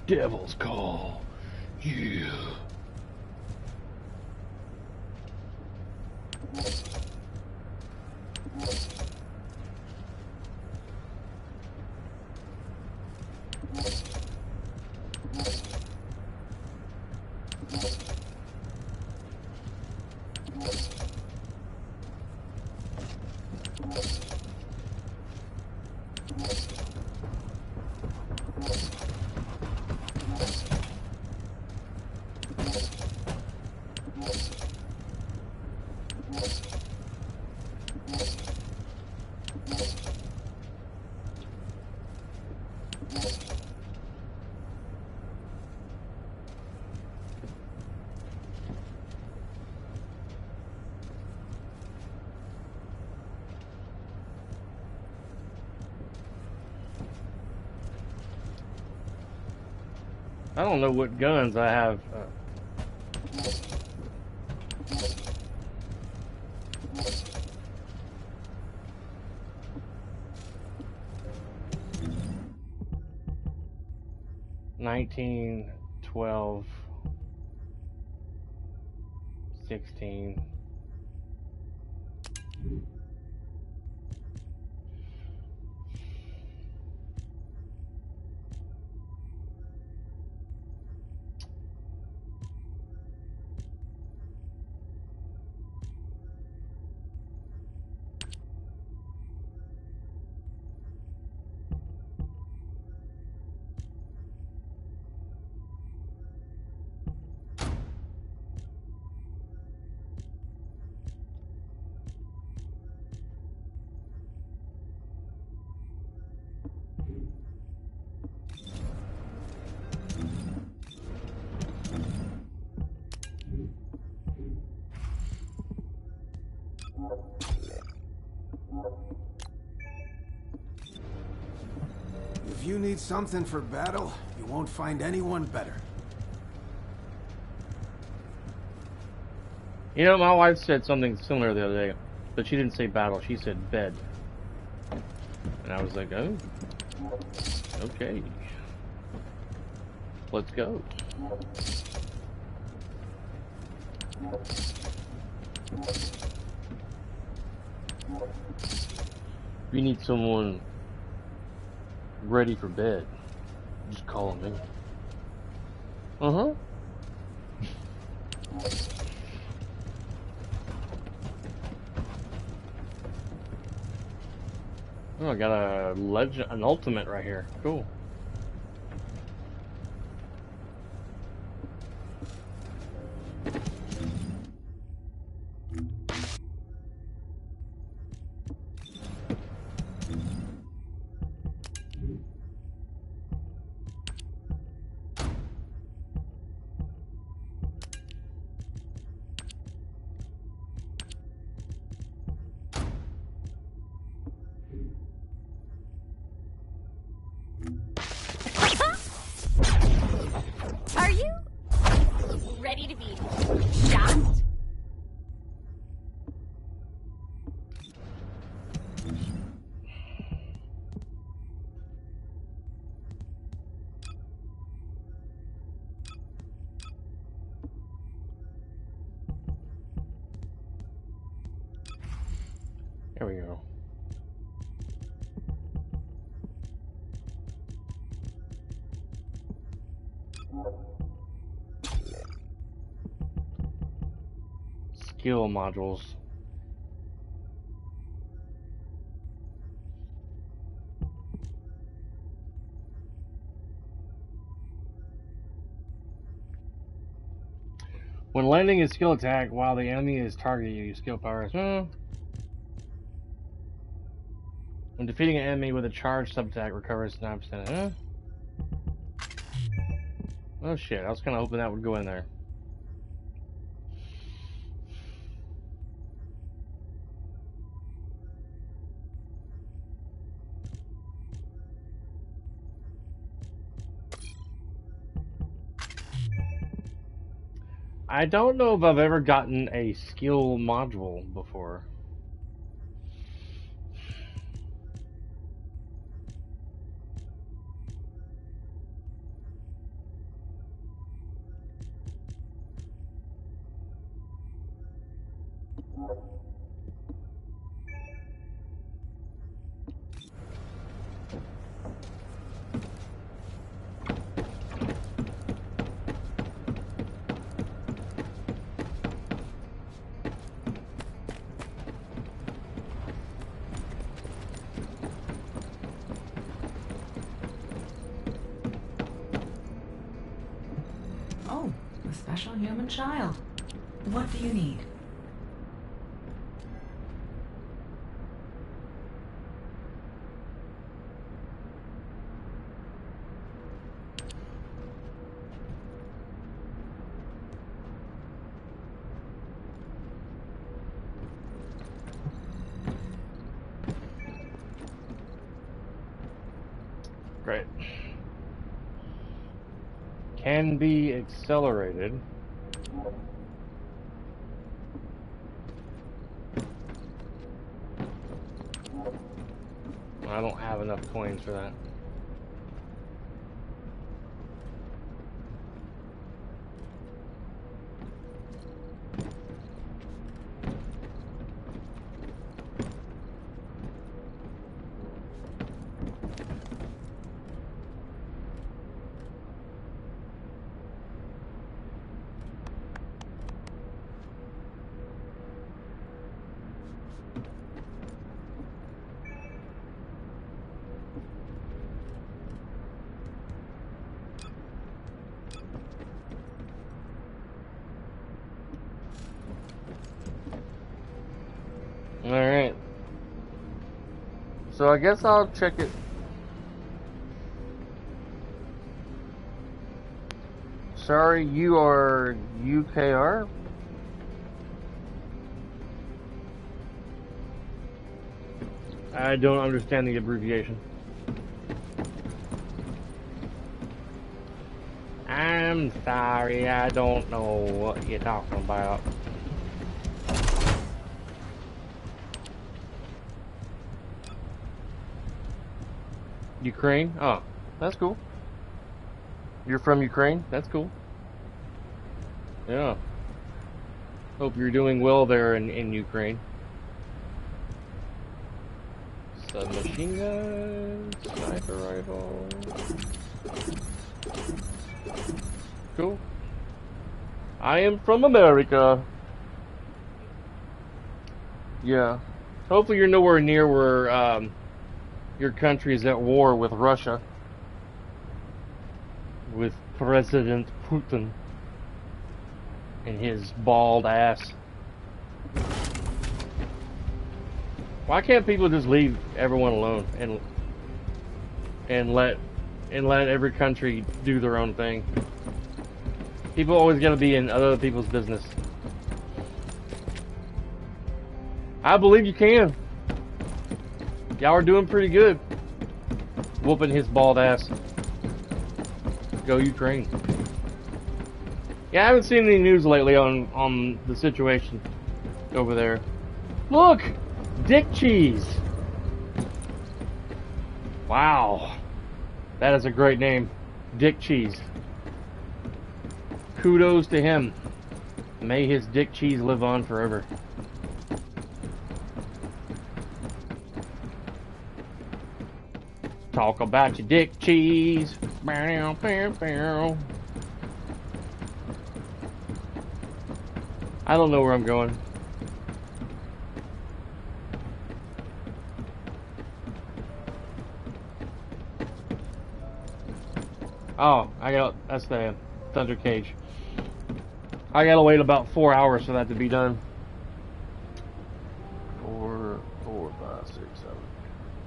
S1: Devil's Call. Yeah. I don't know what guns I have. 19, 12. 16.
S9: If you need something for battle, you won't find anyone better.
S1: You know, my wife said something similar the other day, but she didn't say battle, she said bed. And I was like, oh, okay. Let's go. If you need someone ready for bed, just call me. Uh-huh. Oh, I got a legend, an ultimate right here. Cool.
S3: Are you ready to be shocked?
S1: There we go. Skill modules. When landing a skill attack while the enemy is targeting you, skill powers. When defeating an enemy with a charged sub attack, recovers 9%. Oh shit! I was kind of hoping that would go in there. I don't know if I've ever gotten a skill module before.
S10: Oh, a special human child. What do you need?
S1: Great. Can be accelerated. I don't have enough coins for that. Alright. So I guess I'll check it. Sorry, you are UKR? I don't understand the abbreviation. I'm sorry, I don't know what you're talking about. Ukraine? Oh, that's cool. You're from Ukraine? That's cool. Yeah. Hope you're doing well there in Ukraine. Submachine gun, sniper rifle. Cool. I am from America. Yeah. Hopefully you're nowhere near where your country is at war with Russia. With President Putin and his bald ass. Why can't people just leave everyone alone and let every country do their own thing? People always gotta be in other people's business. I believe you can. Y'all are doing pretty good. Whooping his bald ass. Go Ukraine. Yeah, I haven't seen any news lately on the situation over there. Look! Dick Cheese! Wow. That is a great name. Dick Cheese. Kudos to him. May his Dick Cheese live on forever. Talk about your Dick Cheese. I don't know where I'm going. Oh, that's the Thunder Cage. I gotta wait about 4 hours for that to be done. 4, 5, 6, 7.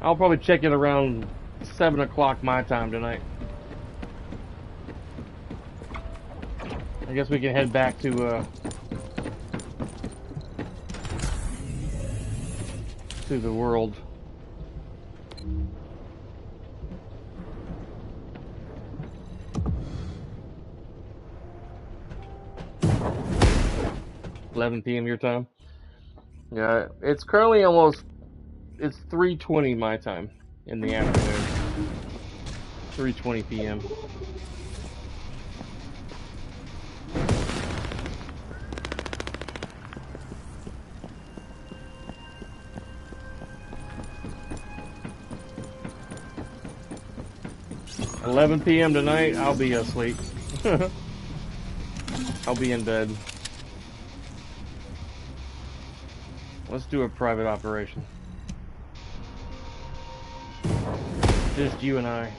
S1: I'll probably check it around 7 o'clock my time tonight. I guess we can head back to the world. $11 p.m. your time. Yeah, it's currently it's 3:20 my time in the afternoon. 3:20 p.m. $11 p.m. tonight, I'll be asleep. I'll be in bed. Let's do a private operation. Just you and I.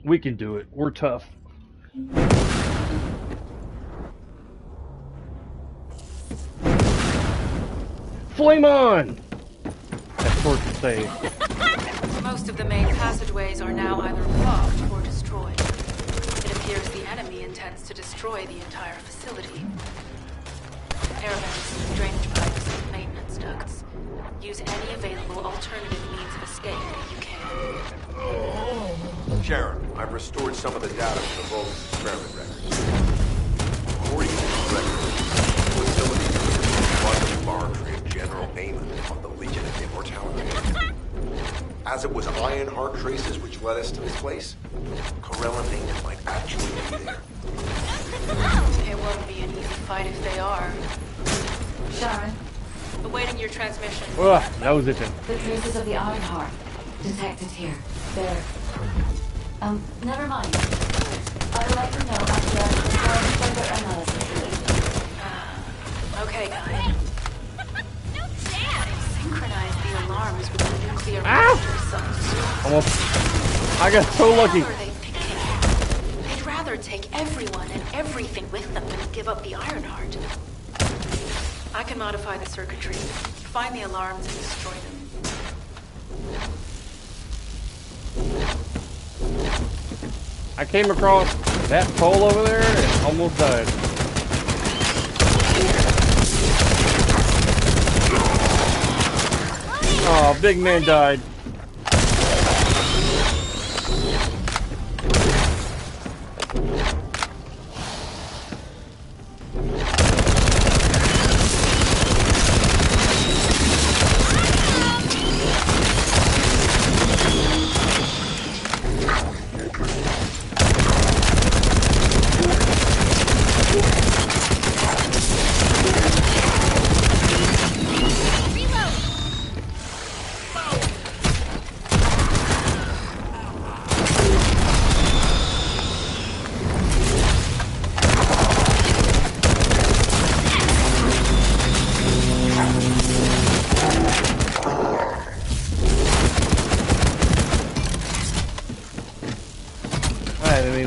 S1: We can do it. We're tough. Flame on! That's short to say.
S8: Most of the main passageways are now either blocked or destroyed. It appears the enemy intends to destroy the entire facility. Air vents, drainage pipes, and maintenance ducts. Use any available alternative means of escape if you can.
S6: Sharon, I've restored some of the data from the Vulcan's experiment records. According to these records, the facility uses the blood laboratory of General Neyman on the Legion of Immortality. As it was Ironheart traces which led us to this place, Corella Neyman might actually be there.
S8: It won't be an easy fight if they are.
S7: Sharon,
S8: awaiting your transmission.
S1: Ugh, that was itching.
S7: the traces of the Ironheart detected here. They're... never mind. I'll let you know after I've performed further analysis.
S8: Okay, guy. Synchronize the alarms with the nuclear
S1: reactor
S8: cells.
S1: Almost. I got so lucky.
S8: What are they thinking? They'd rather take everyone and everything with them than give up the Ironheart. I can modify the circuitry, find the alarms, and destroy them.
S1: I came across that pole over there and almost died. Oh, big man died.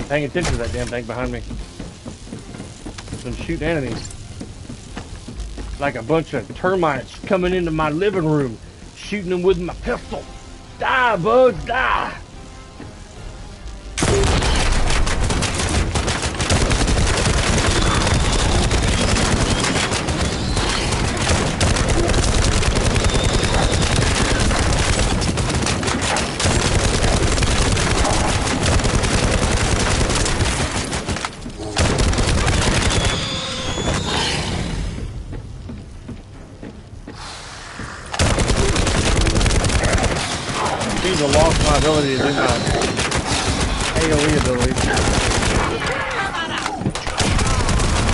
S1: Paying attention to that damn thing behind me. Been shooting enemies. Like a bunch of termites coming into my living room, shooting them with my pistol. Die, bugs, die! I lost my ability to do my AoE ability.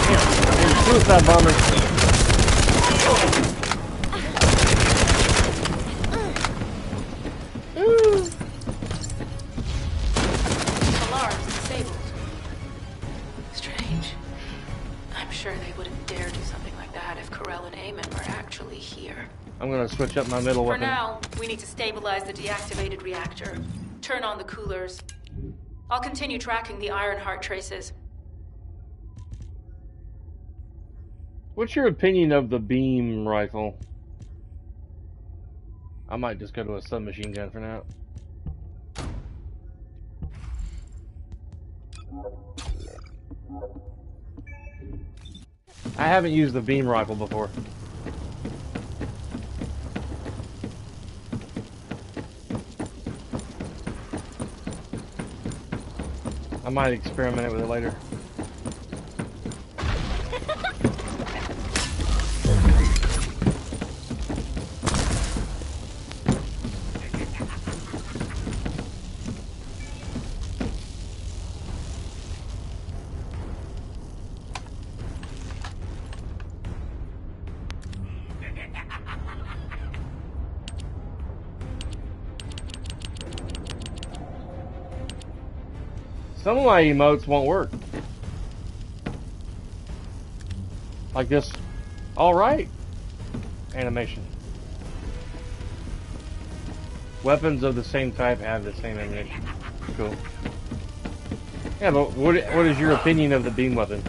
S1: Damn, suicide bomber.
S8: Alarms disabled. Strange. I'm sure they wouldn't dare do something like that if Corell and Eamon were actually here.
S1: I'm gonna switch up my middle weapon.
S8: For now, we need to stabilize the deactivated reactor. Turn on the coolers. I'll continue tracking the Ironheart traces.
S1: What's your opinion of the beam rifle? I might just go to a submachine gun for now. I haven't used the beam rifle before. I might experiment with it later. Some of my emotes won't work. Like this, alright animation. Weapons of the same type have the same ammunition. Cool. Yeah, but what is your opinion of the beam weapon?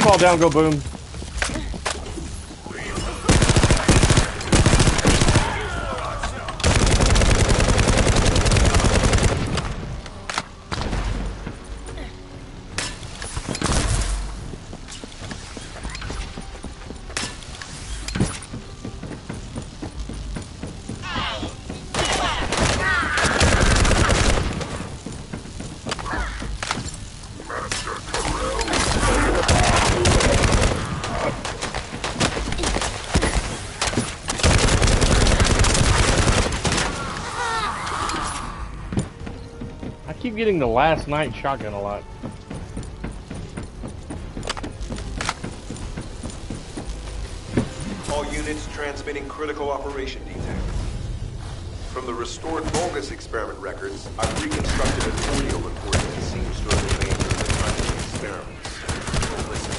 S1: Fall down, go boom. I keep getting the last night shotgun a lot.
S6: All units transmitting critical operation detail. From the restored Vulgus experiment records, I've reconstructed an audio recording that seems to have been made during the time of the experiments. Listen.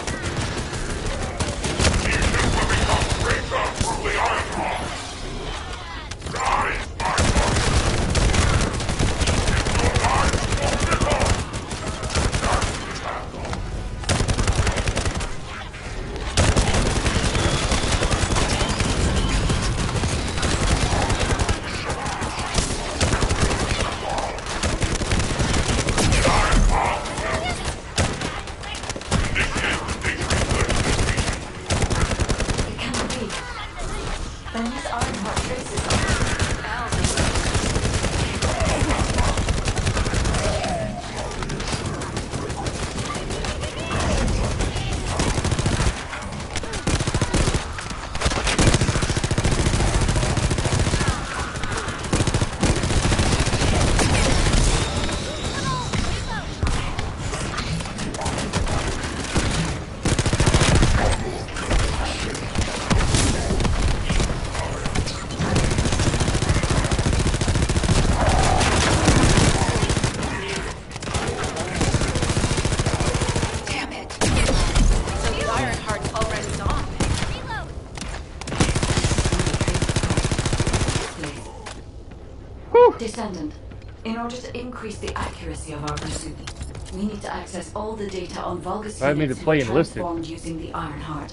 S7: Descendant, in order to increase the accuracy of our pursuit, we need to access all the data on Vulgus units who were transformed using the Iron Heart.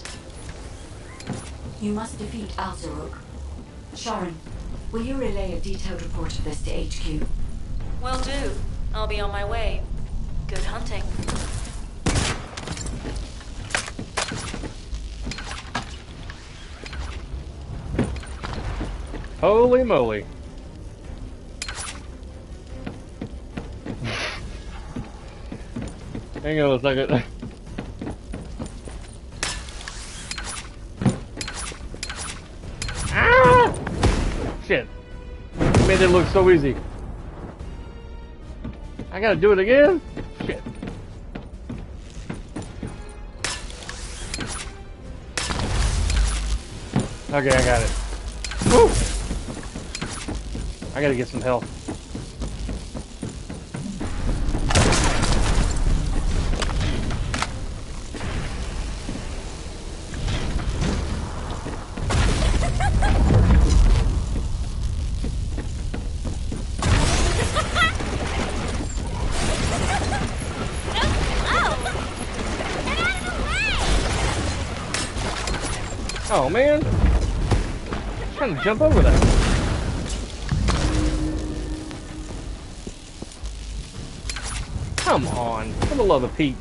S7: You must defeat Alzarok. Sharon, will you relay a detailed report of this to HQ?
S8: Will do. I'll be on my way. Good hunting.
S1: Holy moly. Hang on a second. Ah! Shit. You made it look so easy. I gotta do it again? Shit. Okay, I got it. Woo! I gotta get some health. Oh man, I'm trying to jump over that. Come on, for the love of Pete.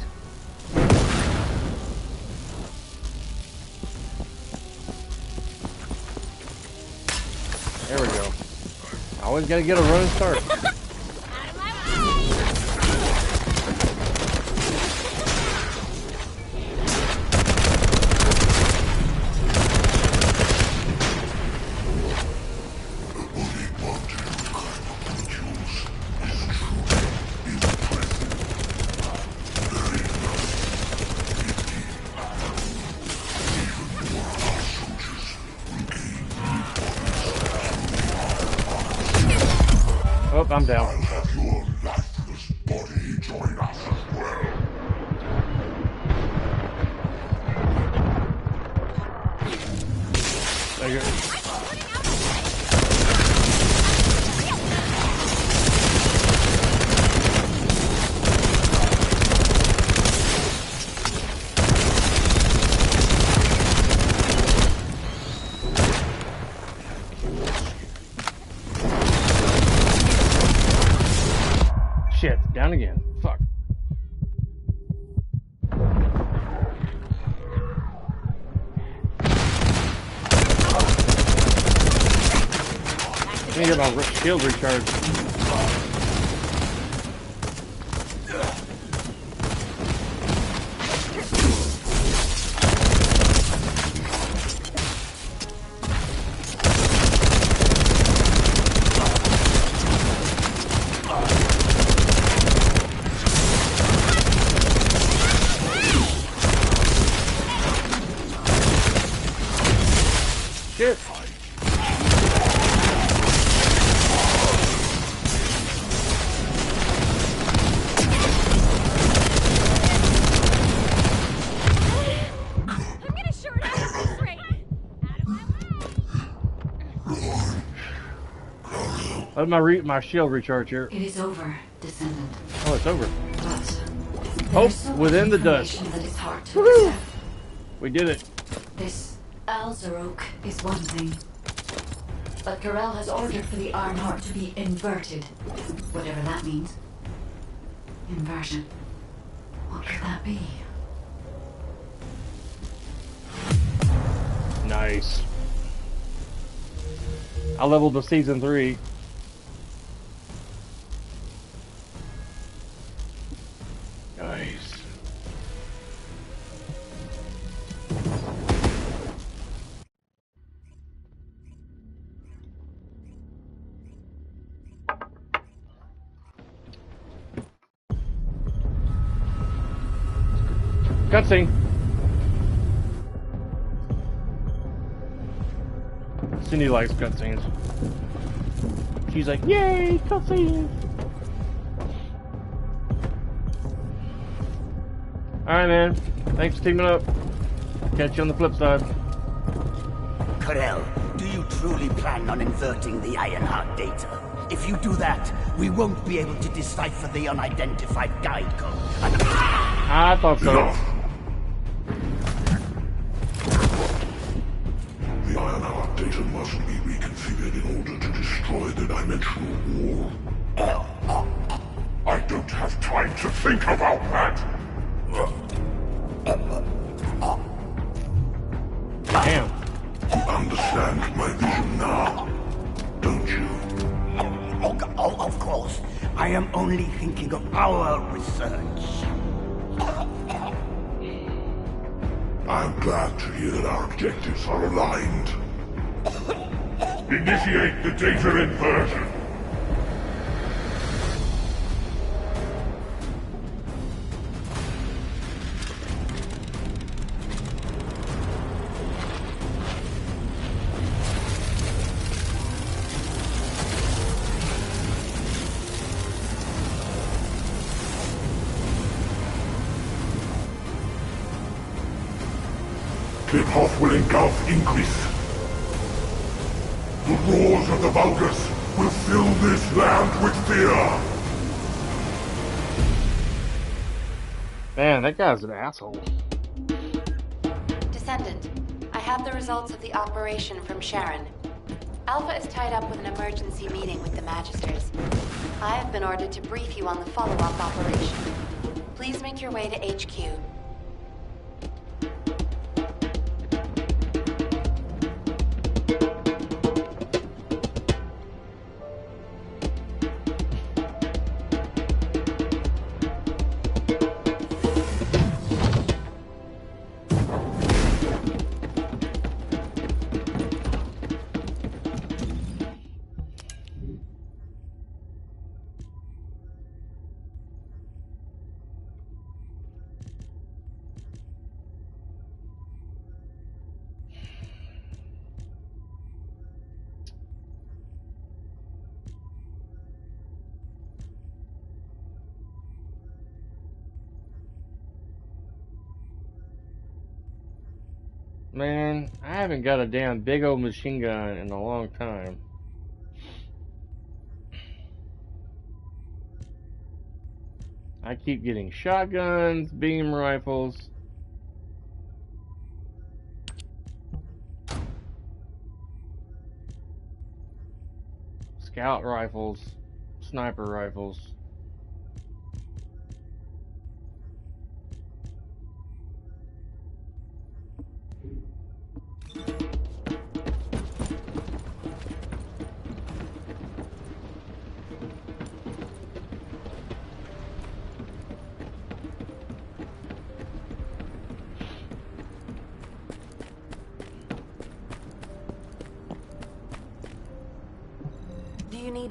S1: There we go. Always gotta get a running start. Oh, I'm down. There you go. Shit, down again. Fuck. I need to get my shield recharged. Shit. Let my shield recharge here.
S7: It is over, Descendant.
S1: Oh, it's over.
S7: But
S1: Hope within the dust.
S7: that is hard to accept.
S1: We did it.
S7: This Alzarok is one thing. But Corel has ordered for the Ironheart to be inverted. Whatever that means. Inversion. What could that be?
S1: Nice. I leveled to season 3. Nice. Cutscene. Cindy likes cutscenes. She's like, yay, cutscenes! Alright, man. Thanks for teaming up. Catch you on the flip side.
S11: Corel, do you truly plan on inverting the Ironheart data? If you do that, we won't be able to decipher the unidentified guide code.
S1: I thought so.
S12: The Ironheart data must be reconfigured in order to destroy the dimensional wall. I don't have time to think about that!
S1: Damn.
S12: You understand my vision now, don't you?
S11: Oh, of course. I am only thinking of our research.
S12: I'm glad to hear that our objectives are aligned. Initiate the data inversion. Clip-off will engulf Increase. The roars of the Vulgus will fill this land with fear.
S1: Man, that guy's an asshole.
S5: Descendant, I have the results of the operation from Sharon. Alpha is tied up with an emergency meeting with the Magisters. I have been ordered to brief you on the follow-up operation. Please make your way to HQ.
S1: Man, I haven't got a damn big old machine gun in a long time. I keep getting shotguns, beam rifles. Scout rifles, sniper rifles.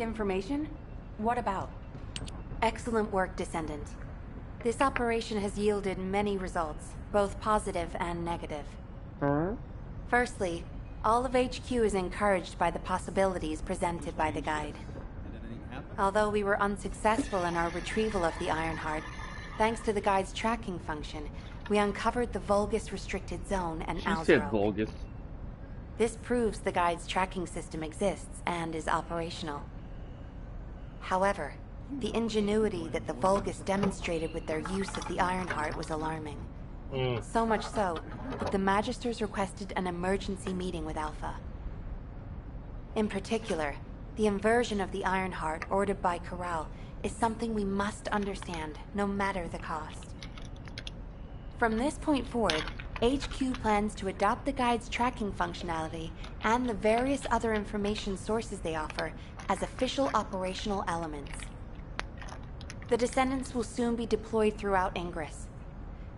S5: Information? What about? Excellent work, Descendant. This operation has yielded many results, both positive and negative. Firstly, all of HQ is encouraged by the possibilities presented by the guide. Although we were unsuccessful in our retrieval of the Ironheart, thanks to the guide's tracking function, we uncovered the Vulgus restricted zone and Alzarok.
S1: She said Vulgus.
S5: This proves the guide's tracking system exists and is operational. However, the ingenuity that the Vulgus demonstrated with their use of the Ironheart was alarming. So much so, that the Magisters requested an emergency meeting with Alpha. In particular, the inversion of the Ironheart ordered by Corral is something we must understand, no matter the cost. From this point forward, HQ plans to adopt the Guide's tracking functionality and the various other information sources they offer as official operational elements. The Descendants will soon be deployed throughout Ingress.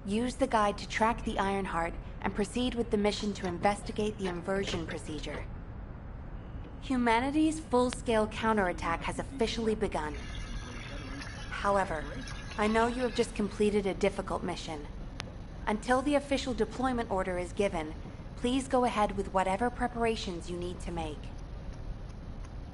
S5: Use the Guide to track the Ironheart and proceed with the mission to investigate the inversion procedure. Humanity's full-scale counterattack has officially begun. However, I know you have just completed a difficult mission. Until the official deployment order is given, please go ahead with whatever preparations you need to make.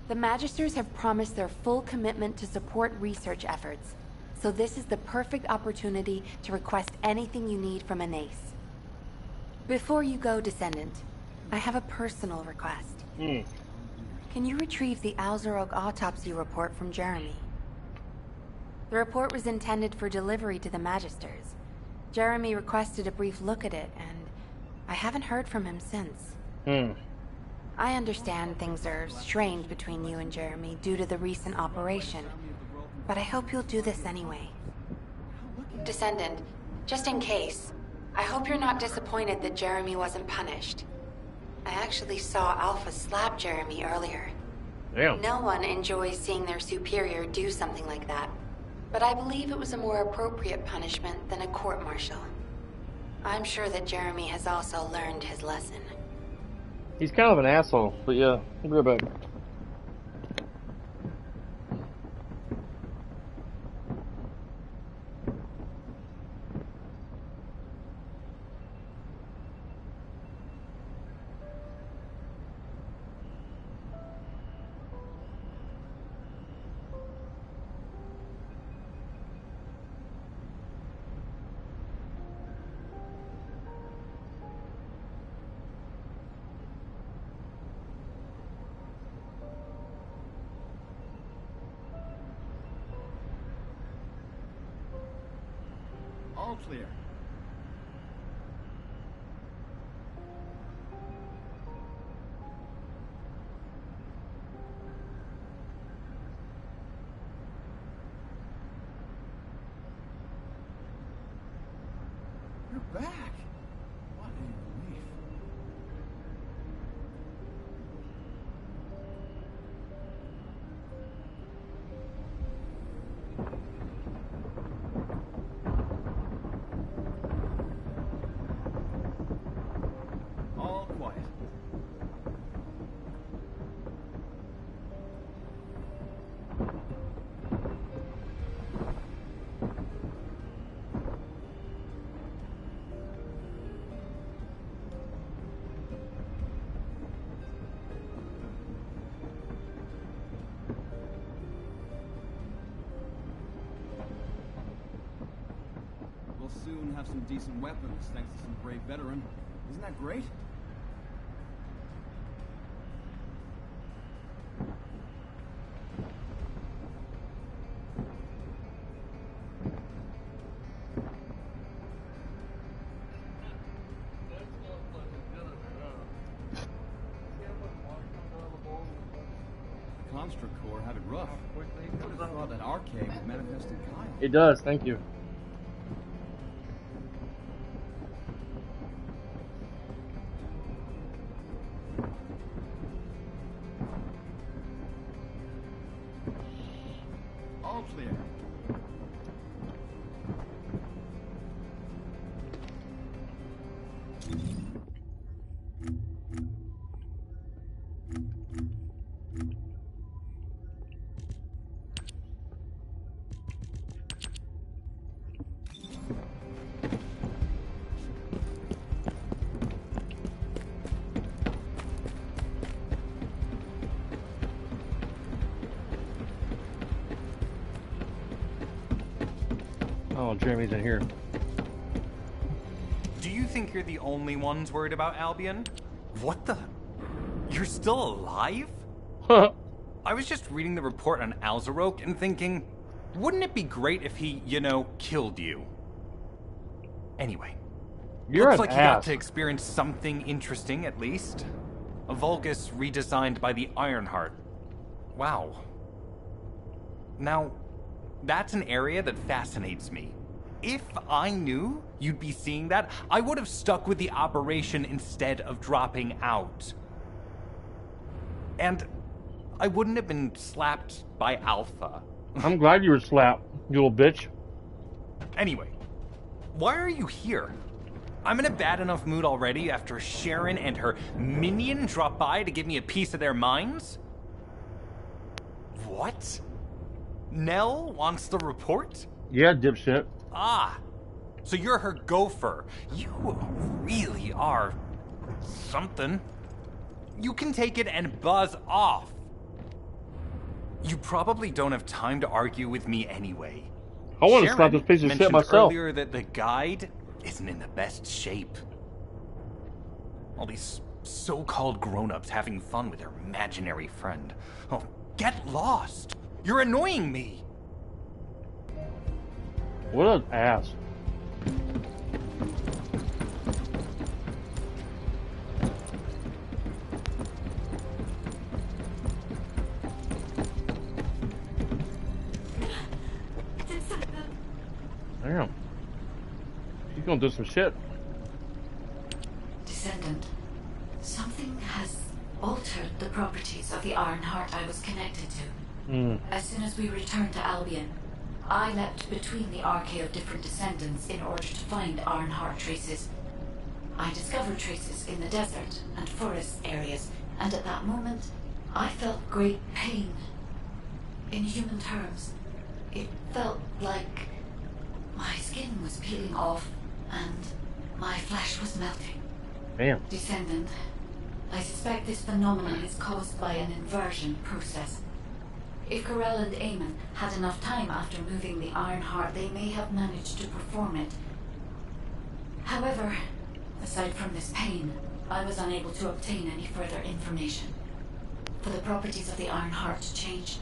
S5: The Magisters have promised their full commitment to support research efforts, so this is the perfect opportunity to request anything you need from an ace. Before you go, Descendant, I have a personal request. Can you retrieve the Alzarog autopsy report from Jeremy? The report was intended for delivery to the Magisters. Jeremy requested a brief look at it, and I haven't heard from him since. I understand things are strained between you and Jeremy due to the recent operation, but I hope you'll do this anyway. Descendant, just in case, I hope you're not disappointed that Jeremy wasn't punished. I actually saw Alpha slap Jeremy earlier.
S1: Damn.
S5: No one enjoys seeing their superior do something like that, but I believe it was a more appropriate punishment than a court-martial. I'm sure that Jeremy has also learned his lesson.
S1: He's kind of an asshole, but yeah, I'll be right back.
S13: All clear. You're back. What a relief. All quiet. We'll soon have some decent weapons thanks to some brave veteran. Isn't that great? Construct Corps have it rough. I would have thought that arcade would manifest in Kyle.
S1: It does, thank you.
S13: All clear.
S1: Oh, Jeremy's in here.
S14: Do you think you're the only ones worried about Albion? What the? You're still alive? I was just reading the report on Alzarok and thinking, wouldn't it be great if he, you know, killed you? Anyway,
S1: You're
S14: looks
S1: an
S14: like you got
S1: ass.
S14: to experience something interesting at least. A Vulgus redesigned by the Ironheart. Wow. Now, that's an area that fascinates me. If I knew you'd be seeing that, I would have stuck with the operation instead of dropping out. And I wouldn't have been slapped by Alpha.
S1: I'm glad you were slapped, you little bitch.
S14: Anyway, why are you here? I'm in a bad enough mood already after Sharon and her minion drop by to give me a piece of their minds? What? Nell wants the report?
S1: Yeah, dipshit.
S14: Ah, so you're her gopher. You really are something. You can take it and buzz off. You probably don't have time to argue with me anyway.
S1: I want to slap this piece of shit
S14: mentioned
S1: myself.
S14: earlier that the guide isn't in the best shape. All these so-called grown-ups having fun with their imaginary friend. Oh, get lost. You're annoying me.
S1: What an ass. Damn. She's gonna do some shit.
S7: Descendant, something has altered the properties of the Ironheart I was connected to. As soon as we returned to Albion, I leapt between the arcade of different descendants in order to find Ironheart traces. I discovered traces in the desert and forest areas, and at that moment, I felt great pain. In human terms, it felt like my skin was peeling off and my flesh was melting.
S1: Damn.
S7: Descendant, I suspect this phenomenon is caused by an inversion process. If Corell and Eamon had enough time after moving the Ironheart, they may have managed to perform it. However, aside from this pain, I was unable to obtain any further information. For the properties of the Ironheart to change,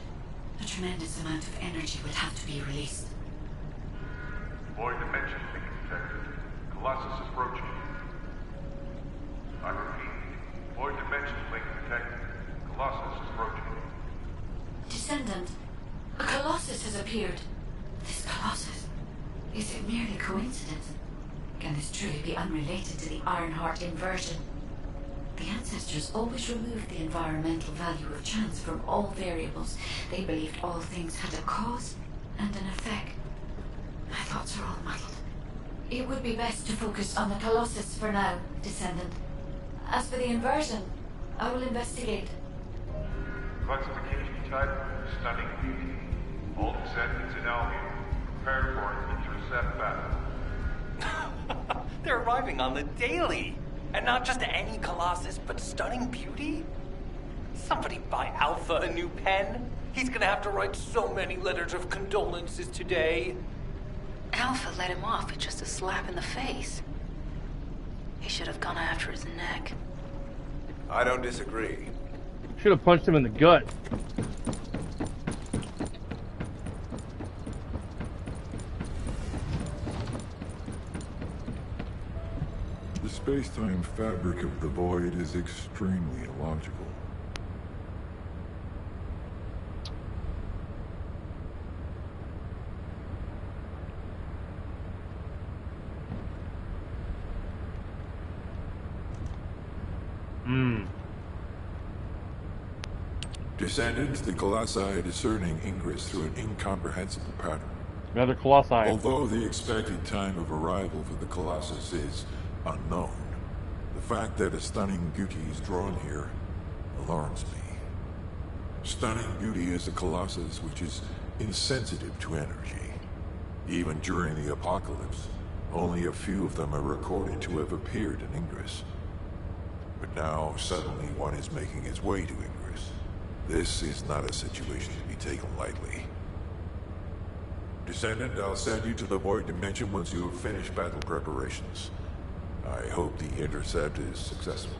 S7: a tremendous amount of energy would have to be released.
S12: Void dimension link detected. Colossus approaching. I repeat, void dimension link detected. Colossus approaching.
S7: Descendant, a Colossus has appeared. This Colossus, is it merely coincidence? Can this truly be unrelated to the Ironheart inversion? The ancestors always removed the environmental value of chance from all variables. They believed all things had a cause and an effect. My thoughts are all muddled. It would be best to focus on the Colossus for now, Descendant. As for the inversion, I will investigate.
S12: Classification type, stunning beauty. All descendants in Albion, prepare for an intercept battle.
S14: They're arriving on the daily. And not just any Colossus, but stunning beauty? Somebody buy Alpha a new pen? He's gonna have to write so many letters of condolences today.
S8: Alpha let him off with just a slap in the face. He should have gone after his neck.
S6: I don't disagree.
S1: Should have punched him in the gut.
S12: The space-time fabric of the void is extremely illogical. Descendants, the Colossi are discerning ingress through an incomprehensible pattern.
S1: Another Colossi.
S12: Although the expected time of arrival for the Colossus is unknown, the fact that a stunning beauty is drawn here alarms me. Stunning beauty is a Colossus which is insensitive to energy. Even during the apocalypse, only a few of them are recorded to have appeared in Ingress. But now, suddenly one is making its way to Ingress. This is not a situation to be taken lightly. Descendant, I'll send you to the Void Dimension once you have finished battle preparations. I hope the intercept is successful.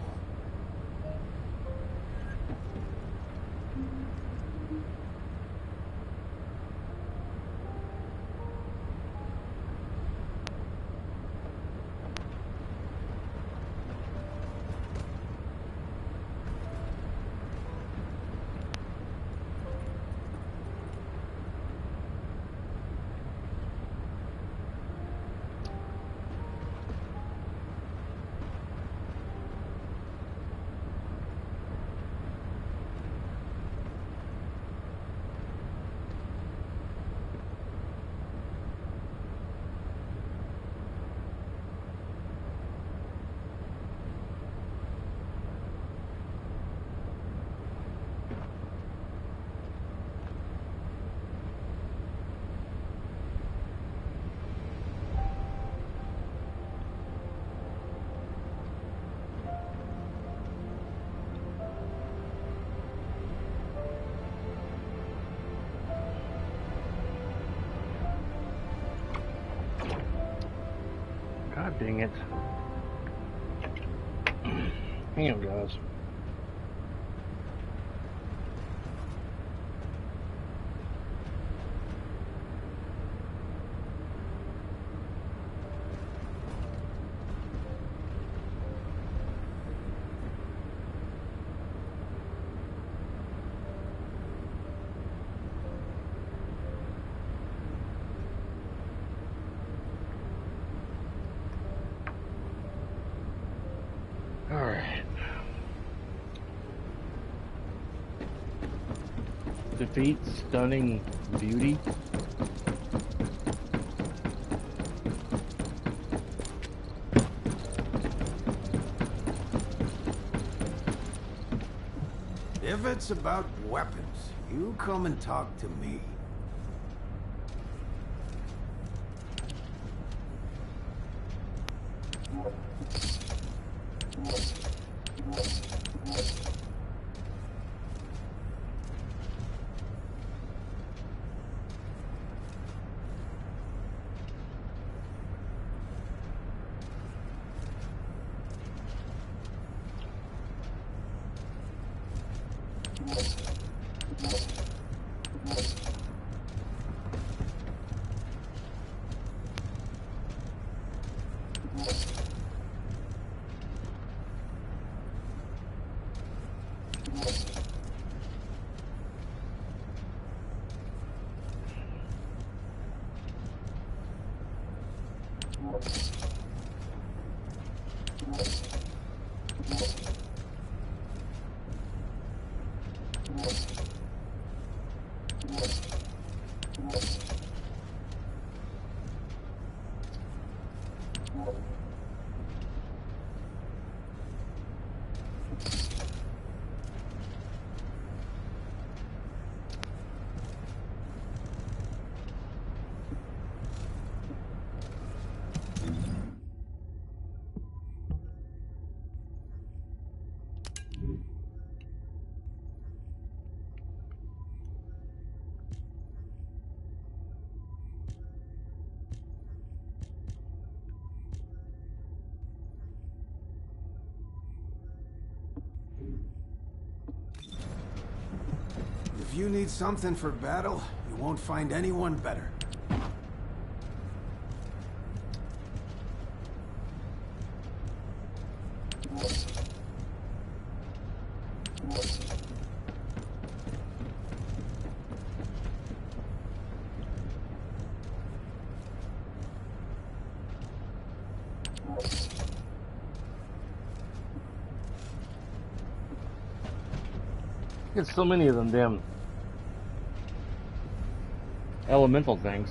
S1: God dang it. Hang on, guys. Alright. Defeat stunning beauty.
S9: If it's about weapons, you come and talk to me. If you need something for battle, you won't find anyone better.
S1: There's so many of them damn elemental things.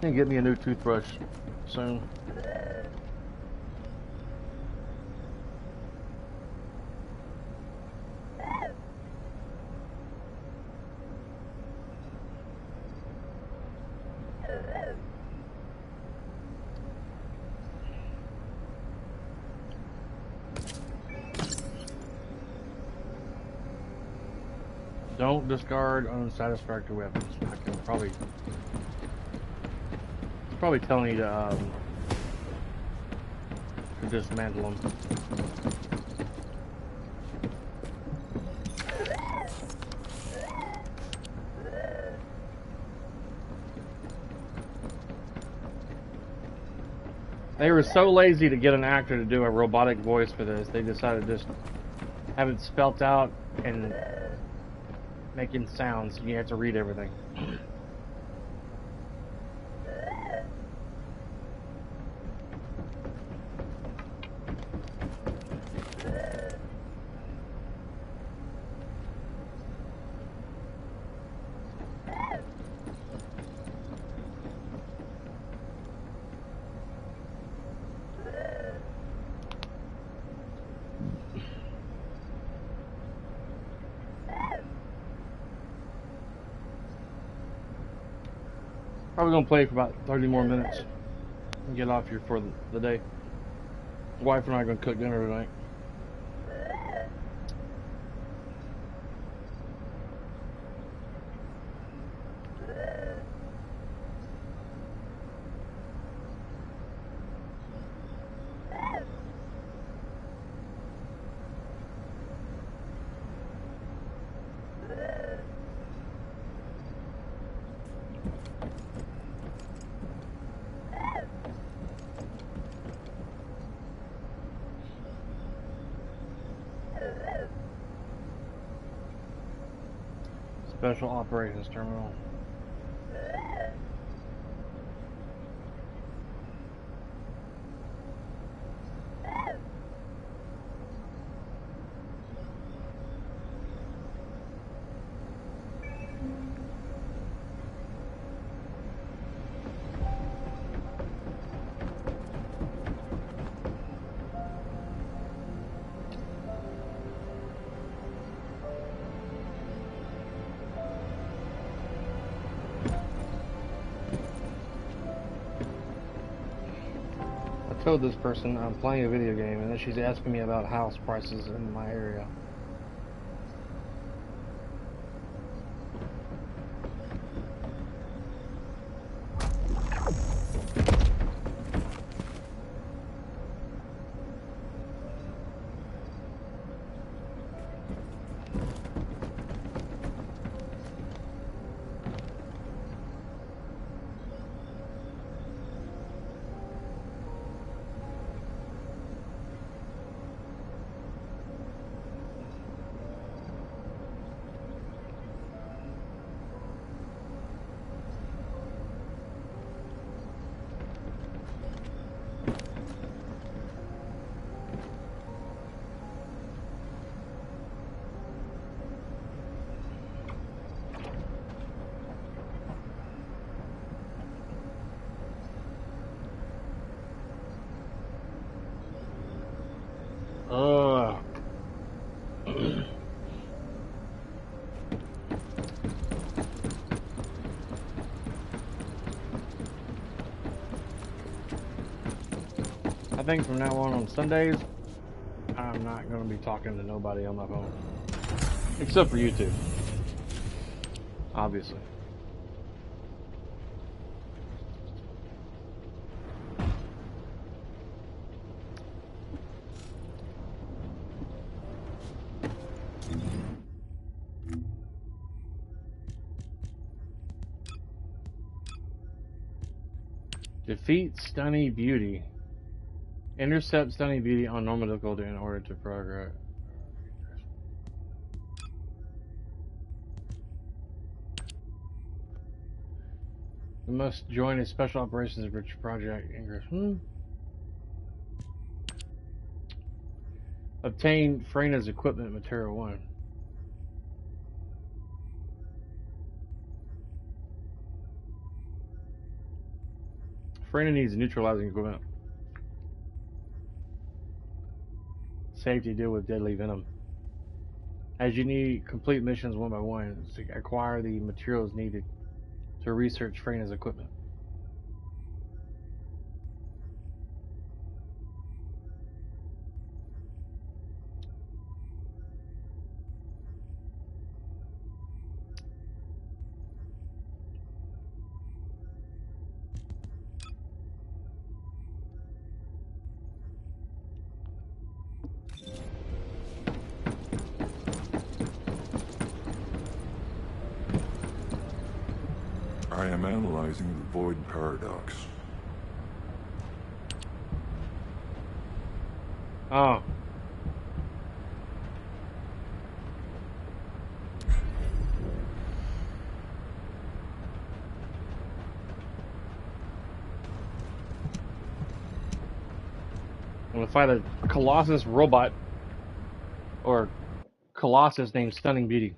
S1: Can get me a new toothbrush soon. Don't discard unsatisfactory weapons. I can probably. It's probably telling you to dismantle them. They were so lazy to get an actor to do a robotic voice for this, they decided to just have it spelt out and making sounds. You have to read everything. Probably gonna play for about 30 more minutes and get off here for the day. Wife and I are gonna cook dinner tonight. Special Operations Terminal. I told this person I'm playing a video game, and then she's asking me about house prices in my area. I think from now on Sundays, I'm not going to be talking to nobody on my phone. Except for YouTube. Obviously. Defeat Stunning Beauty. Intercept Stunning Beauty on normal difficulty in order to progress. We must join a special operations rich project. Obtain Frena's equipment, material 1. Freyna needs neutralizing equipment. Safety deal with deadly venom. As you need complete missions one by one to acquire the materials needed to research Freyna's equipment.
S12: I am analyzing the Void Paradox.
S1: Oh. I'm gonna fight a Colossus robot, or Colossus named Stunning Beauty.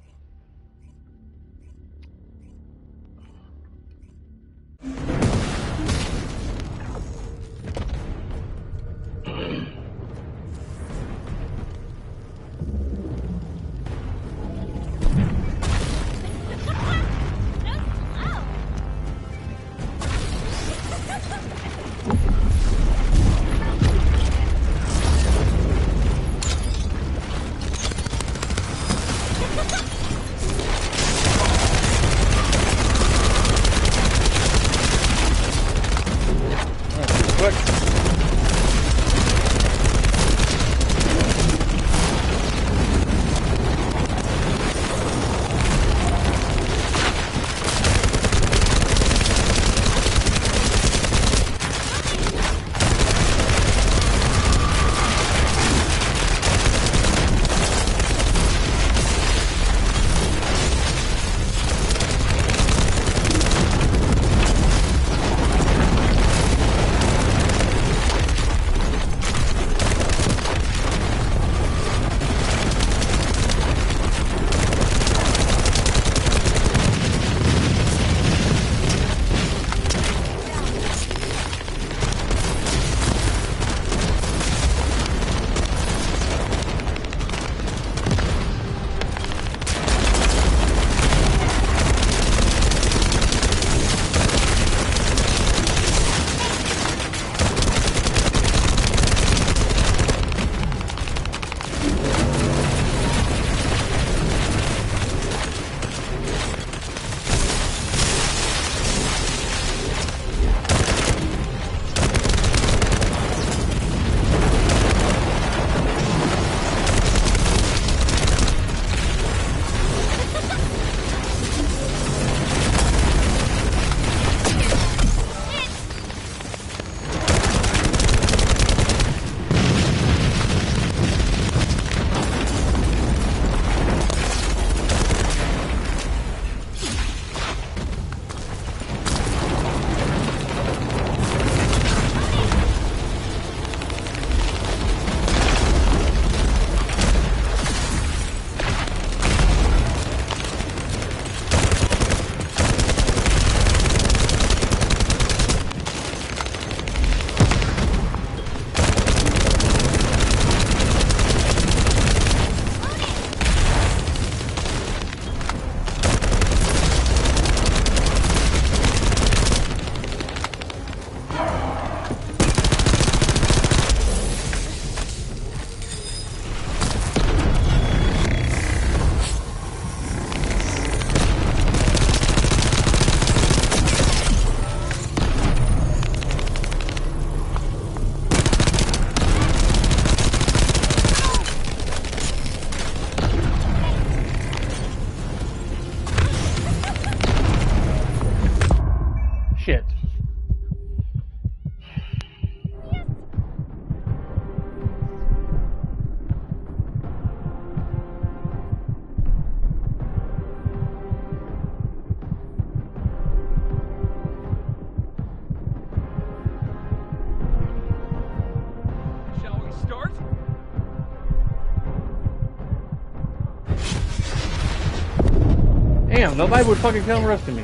S1: Damn, nobody would fucking come rescue me.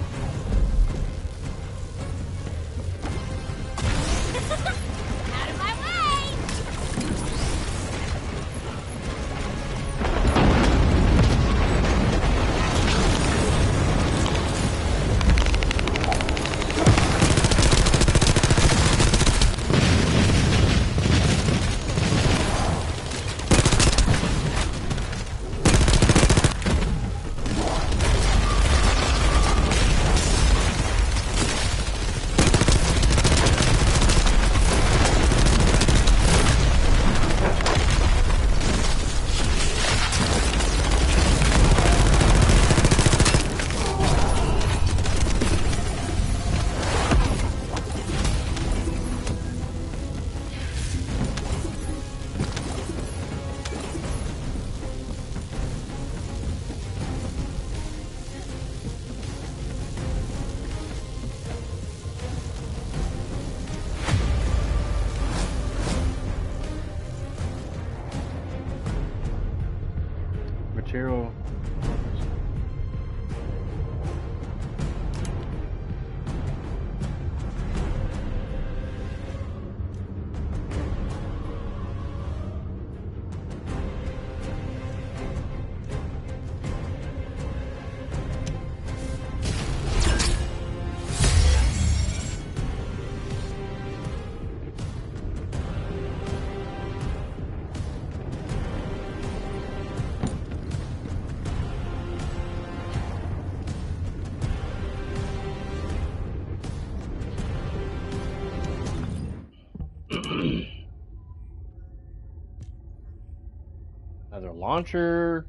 S1: launcher,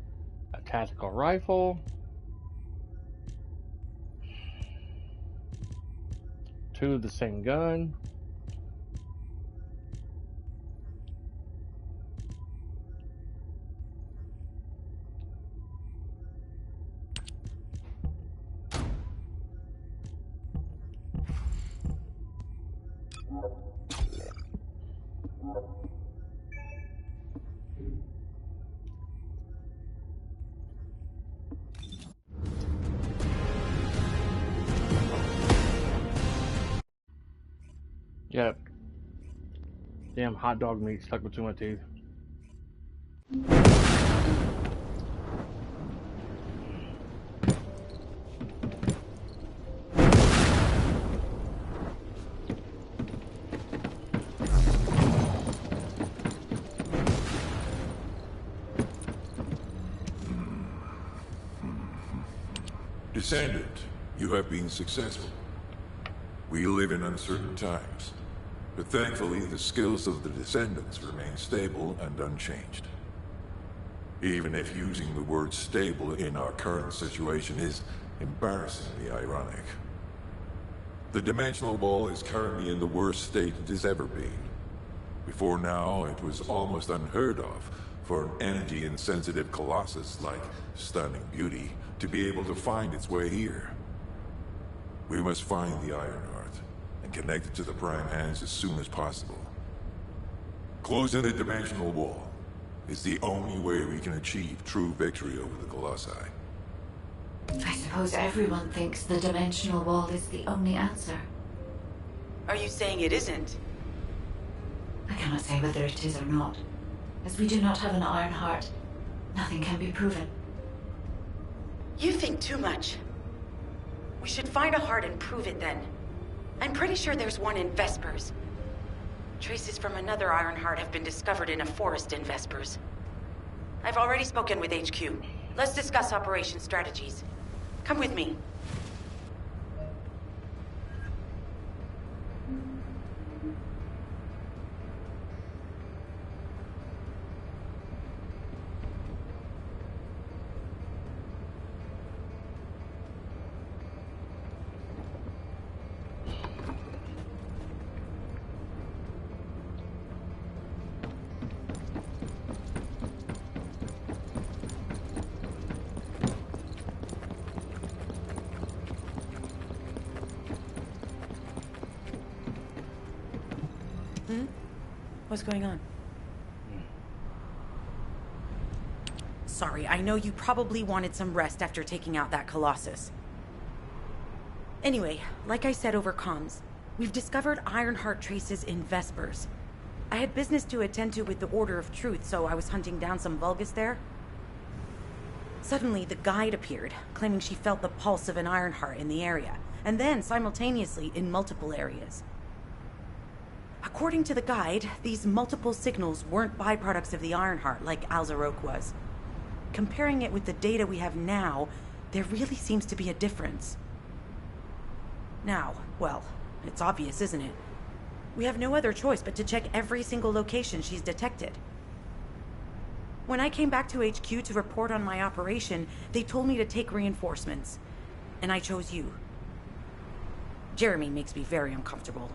S1: a tactical rifle, 2 of the same gun. Yep. Damn hot dog meat stuck between my teeth.
S12: Descendant, you have been successful. We live in uncertain times, but thankfully the skills of the Descendants remain stable and unchanged. Even if using the word stable in our current situation is embarrassingly ironic. The dimensional wall is currently in the worst state it has ever been. Before now, it was almost unheard of for an energy-insensitive colossus like Stunning Beauty to be able to find its way here. We must find the Ironheart and connect it to the Prime Hands as soon as possible. Closing the dimensional wall is the only way we can achieve true victory over the Colossi.
S7: I suppose everyone thinks the dimensional wall is the only answer.
S10: Are you saying it isn't?
S7: I cannot say whether it is or not. As we do not have an Ironheart, nothing can be proven.
S10: You think too much. We should find a heart and prove it then. I'm pretty sure there's one in Vespers. Traces from another Ironheart have been discovered in a forest in Vespers. I've already spoken with HQ. Let's discuss operation strategies. Come with me. What's going on? Sorry, I know you probably wanted some rest after taking out that Colossus. Anyway, like I said over comms, we've discovered Ironheart traces in Vespers. I had business to attend to with the Order of Truth, so I was hunting down some Vulgus there. Suddenly, the guide appeared, claiming she felt the pulse of an Ironheart in the area, and then simultaneously in multiple areas. According to the guide, these multiple signals weren't byproducts of the Ironheart like Alzarok was. Comparing it with the data we have now, there really seems to be a difference. Now, well, it's obvious, isn't it? We have no other choice but to check every single location she's detected. When I came back to HQ to report on my operation, they told me to take reinforcements, and I chose you. Jeremy makes me very uncomfortable.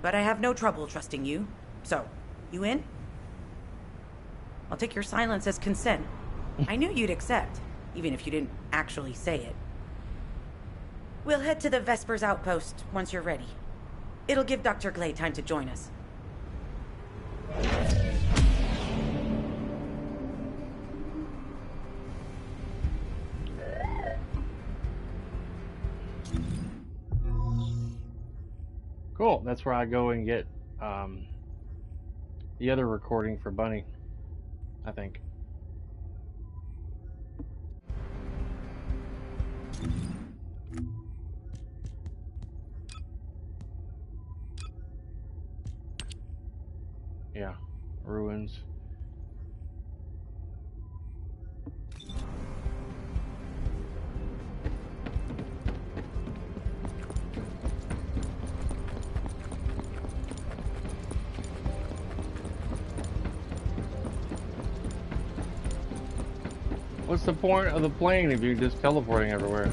S10: But I have no trouble trusting you. So, you in? I'll take your silence as consent. I knew you'd accept, even if you didn't actually say it. We'll head to the Vespers outpost once you're ready. It'll give Dr. Glade time to join us.
S1: Cool, that's where I go and get the other recording for Bunny, I think. Yeah, ruins. What's the point of the plane if you're just teleporting everywhere?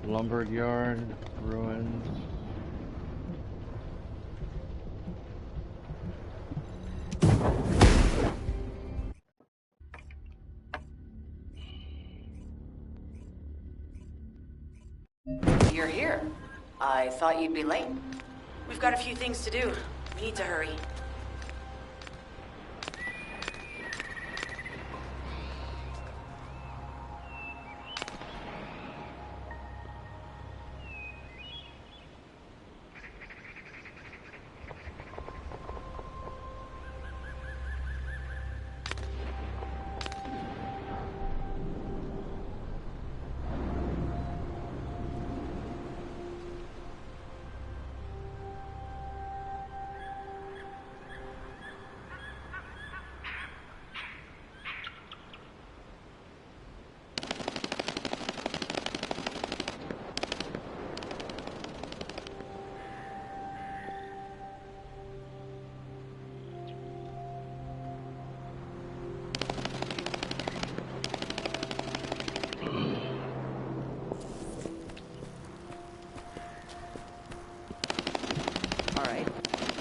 S1: Lumberyard, ruins.
S10: You're here. I thought you'd be late. We've got a few things to do. We need to hurry.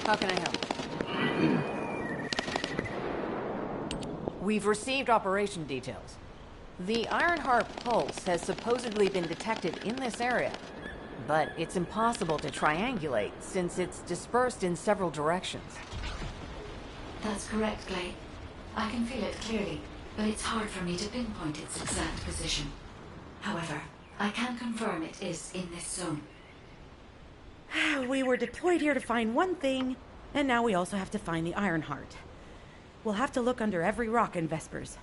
S15: How can I help? We've received operation details. The Ironheart pulse has supposedly been detected in this area, but it's impossible to triangulate since it's dispersed in several directions.
S7: That's correct, Clay. I can feel it clearly, but it's hard for me to pinpoint its exact position. However, I can confirm it is in this zone.
S10: We were deployed here to find one thing, and now we also have to find the Ironheart. We'll have to look under every rock in Vespers.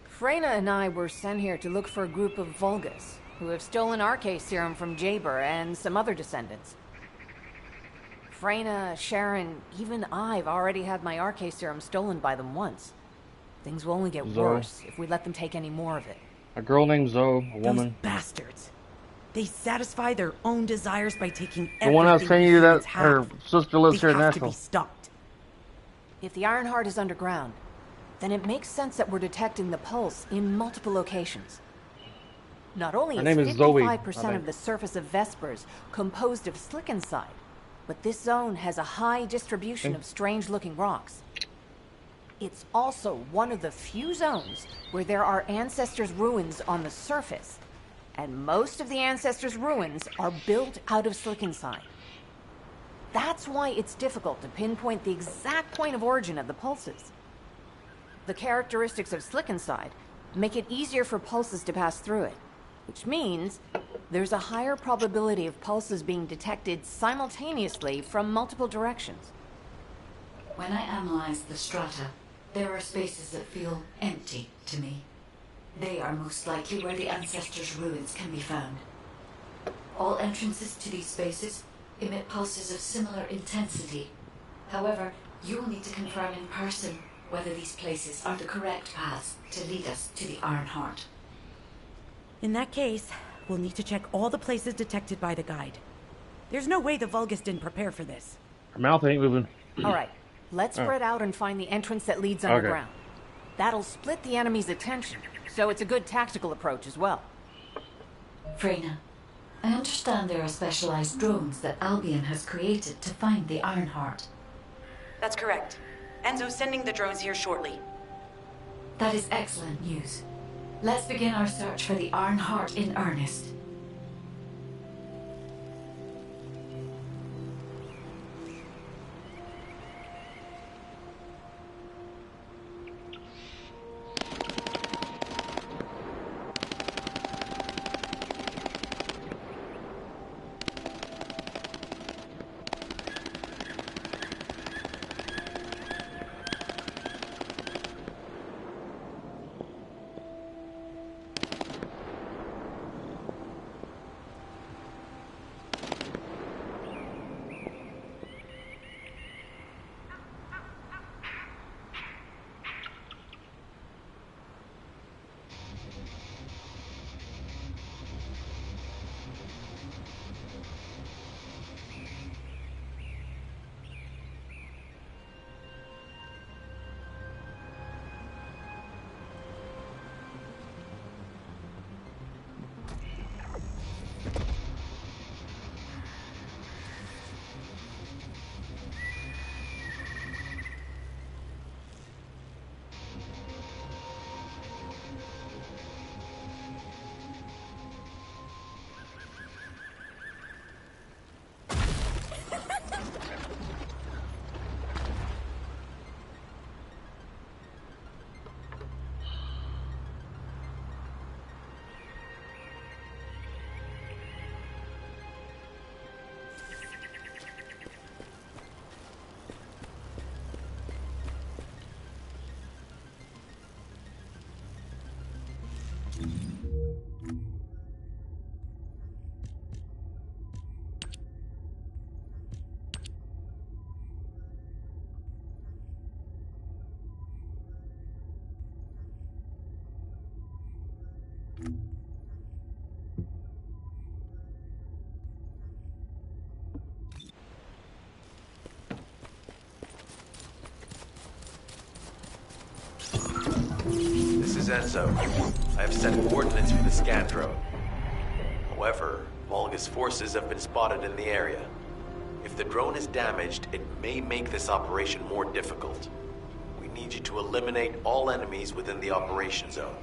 S15: Freyna and I were sent here to look for a group of Vulgus, who have stolen RK serum from Jaber and some other descendants. Freyna, Sharon, even I've already had my RK serum stolen by them once. Things will only get worse if we let them take any more of it.
S1: A girl named Zoe, a woman.
S10: Those bastards. They satisfy their own desires by taking
S1: everything. The one I was saying you that her sister lives here at
S10: National.
S1: National.
S10: To be stopped.
S15: If the Ironheart is underground, then it makes sense that we're detecting the pulse in multiple locations. Not only is 55% of the surface of Vespers composed of slickenside, but this zone has a high distribution of strange-looking rocks. It's also one of the few zones where there are Ancestors' ruins on the surface, and most of the Ancestors' ruins are built out of slickenside. That's why it's difficult to pinpoint the exact point of origin of the pulses. The characteristics of slickenside make it easier for pulses to pass through it, which means there's a higher probability of pulses being detected simultaneously from multiple directions.
S7: When I analyze the strata, there are spaces that feel empty to me. They are most likely where the Ancestors' ruins can be found. All entrances to these spaces emit pulses of similar intensity. However, you will need to confirm in person whether these places are the correct paths to lead us to the Ironheart.
S10: In that case, we'll need to check all the places detected by the guide. There's no way the Vulgus didn't prepare for this.
S1: Her mouth ain't moving.
S15: All right, let's spread out and find the entrance that leads underground. That'll split the enemy's attention, so it's a good tactical approach as well.
S7: Freyna, I understand there are specialized drones that Albion has created to find the Ironheart.
S10: That's correct. Enzo's sending the drones here shortly.
S7: That is excellent news. Let's begin our search for the Ironheart in earnest.
S6: Enzo. I have set coordinates for the scan drone. However, Volga's forces have been spotted in the area. If the drone is damaged, it may make this operation more difficult. We need you to eliminate all enemies within the operation zone.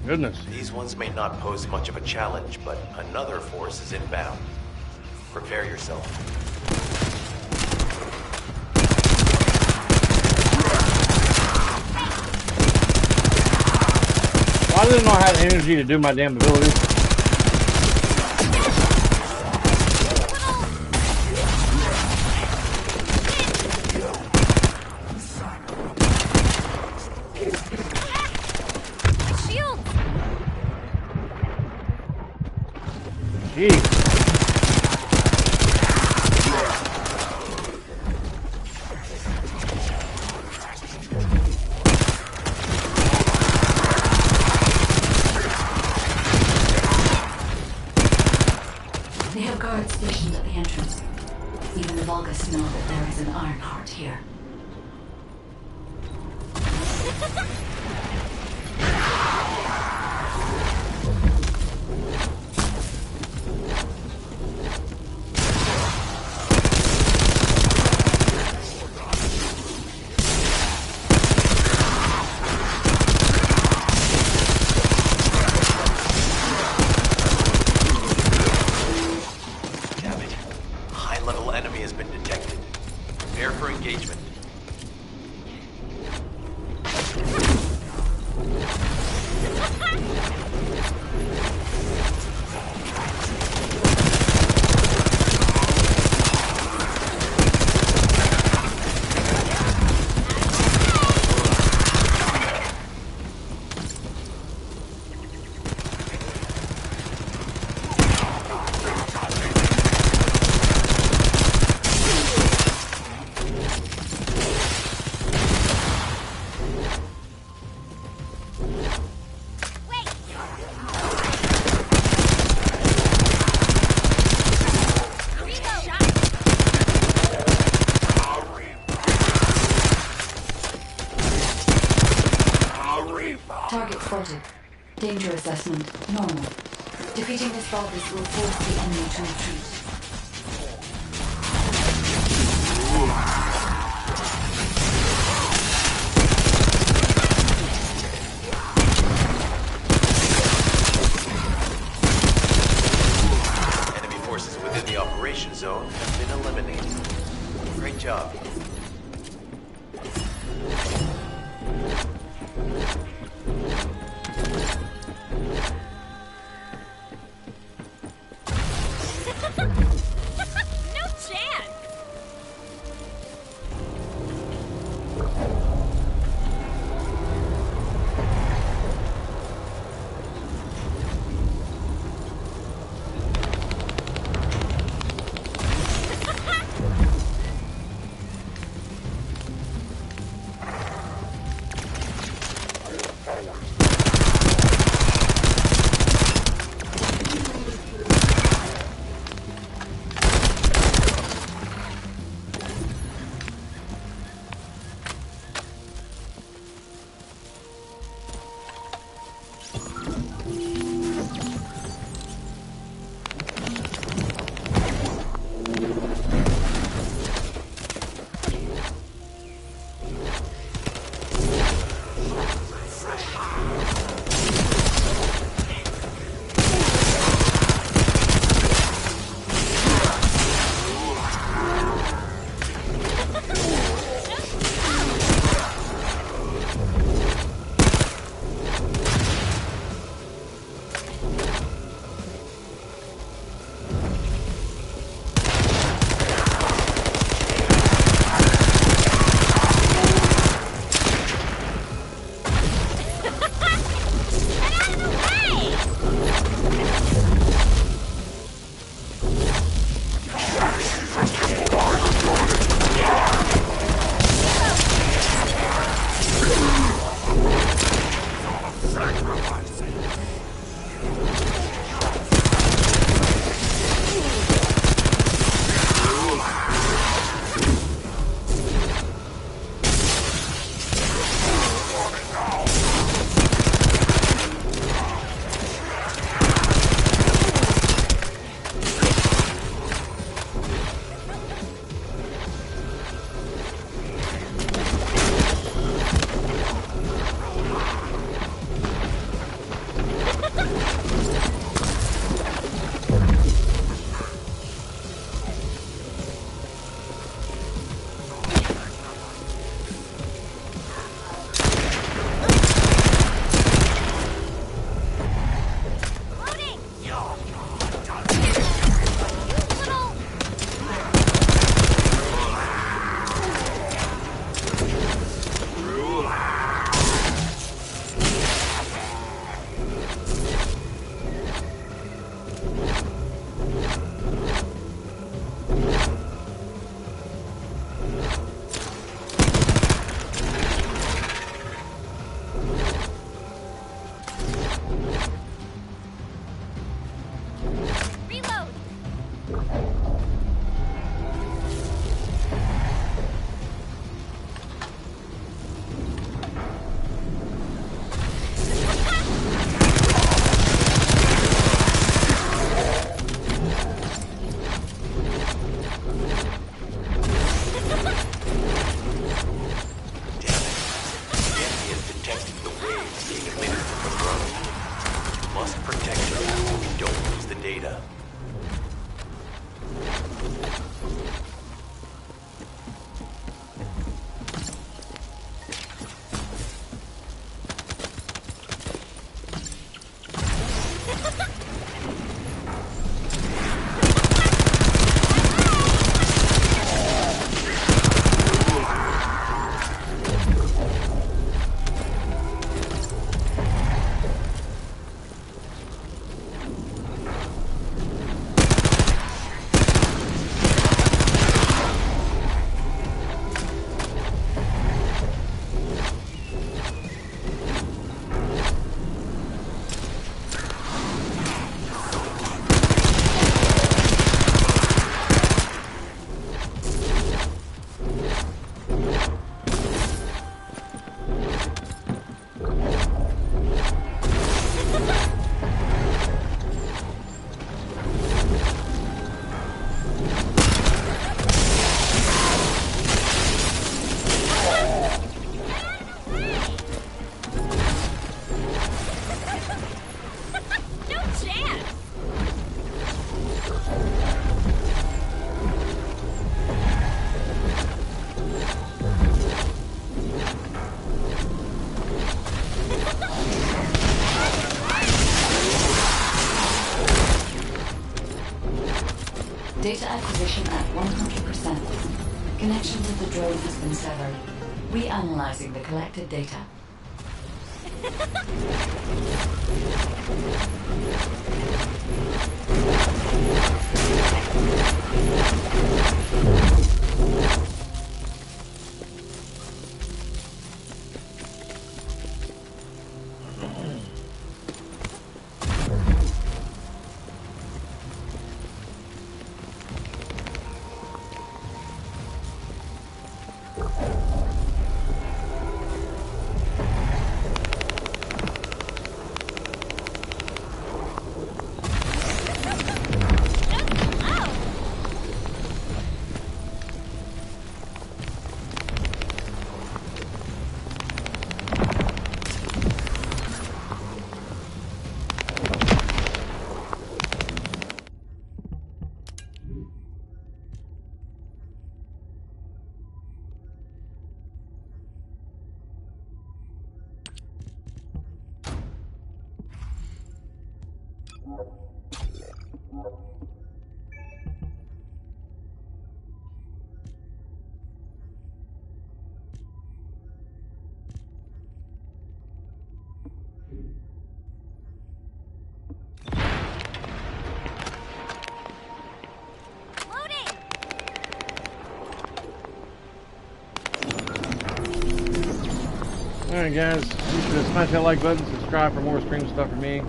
S1: Goodness.
S6: These ones may not pose much of a challenge, but another force is inbound. Prepare yourself.
S1: Why did I not have energy to do my damn abilities? Jeez.
S7: They have guards stationed at the entrance. Even the Vulgus know that there is an Ironheart here. Target spotted. Danger assessment, normal. Defeating this Vulgus will force the enemy to retreat.
S6: Enemy forces within the operation zone have been eliminated. Great job.
S7: acquisition at 100%. Connection with the drone has been severed. Reanalyzing the collected data.
S1: Alright guys, be sure to smash that like button, subscribe for more stream stuff from me.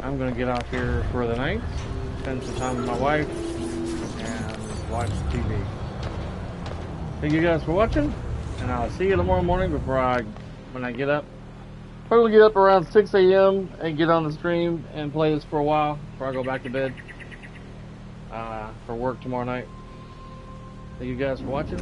S1: I'm going to get off here for the night, spend some time with my wife, and watch TV. Thank you guys for watching, and I'll see you tomorrow morning when I get up. Probably get up around 6 a.m. and get on the stream and play this for a while before I go back to bed for work tomorrow night. Thank you guys for watching.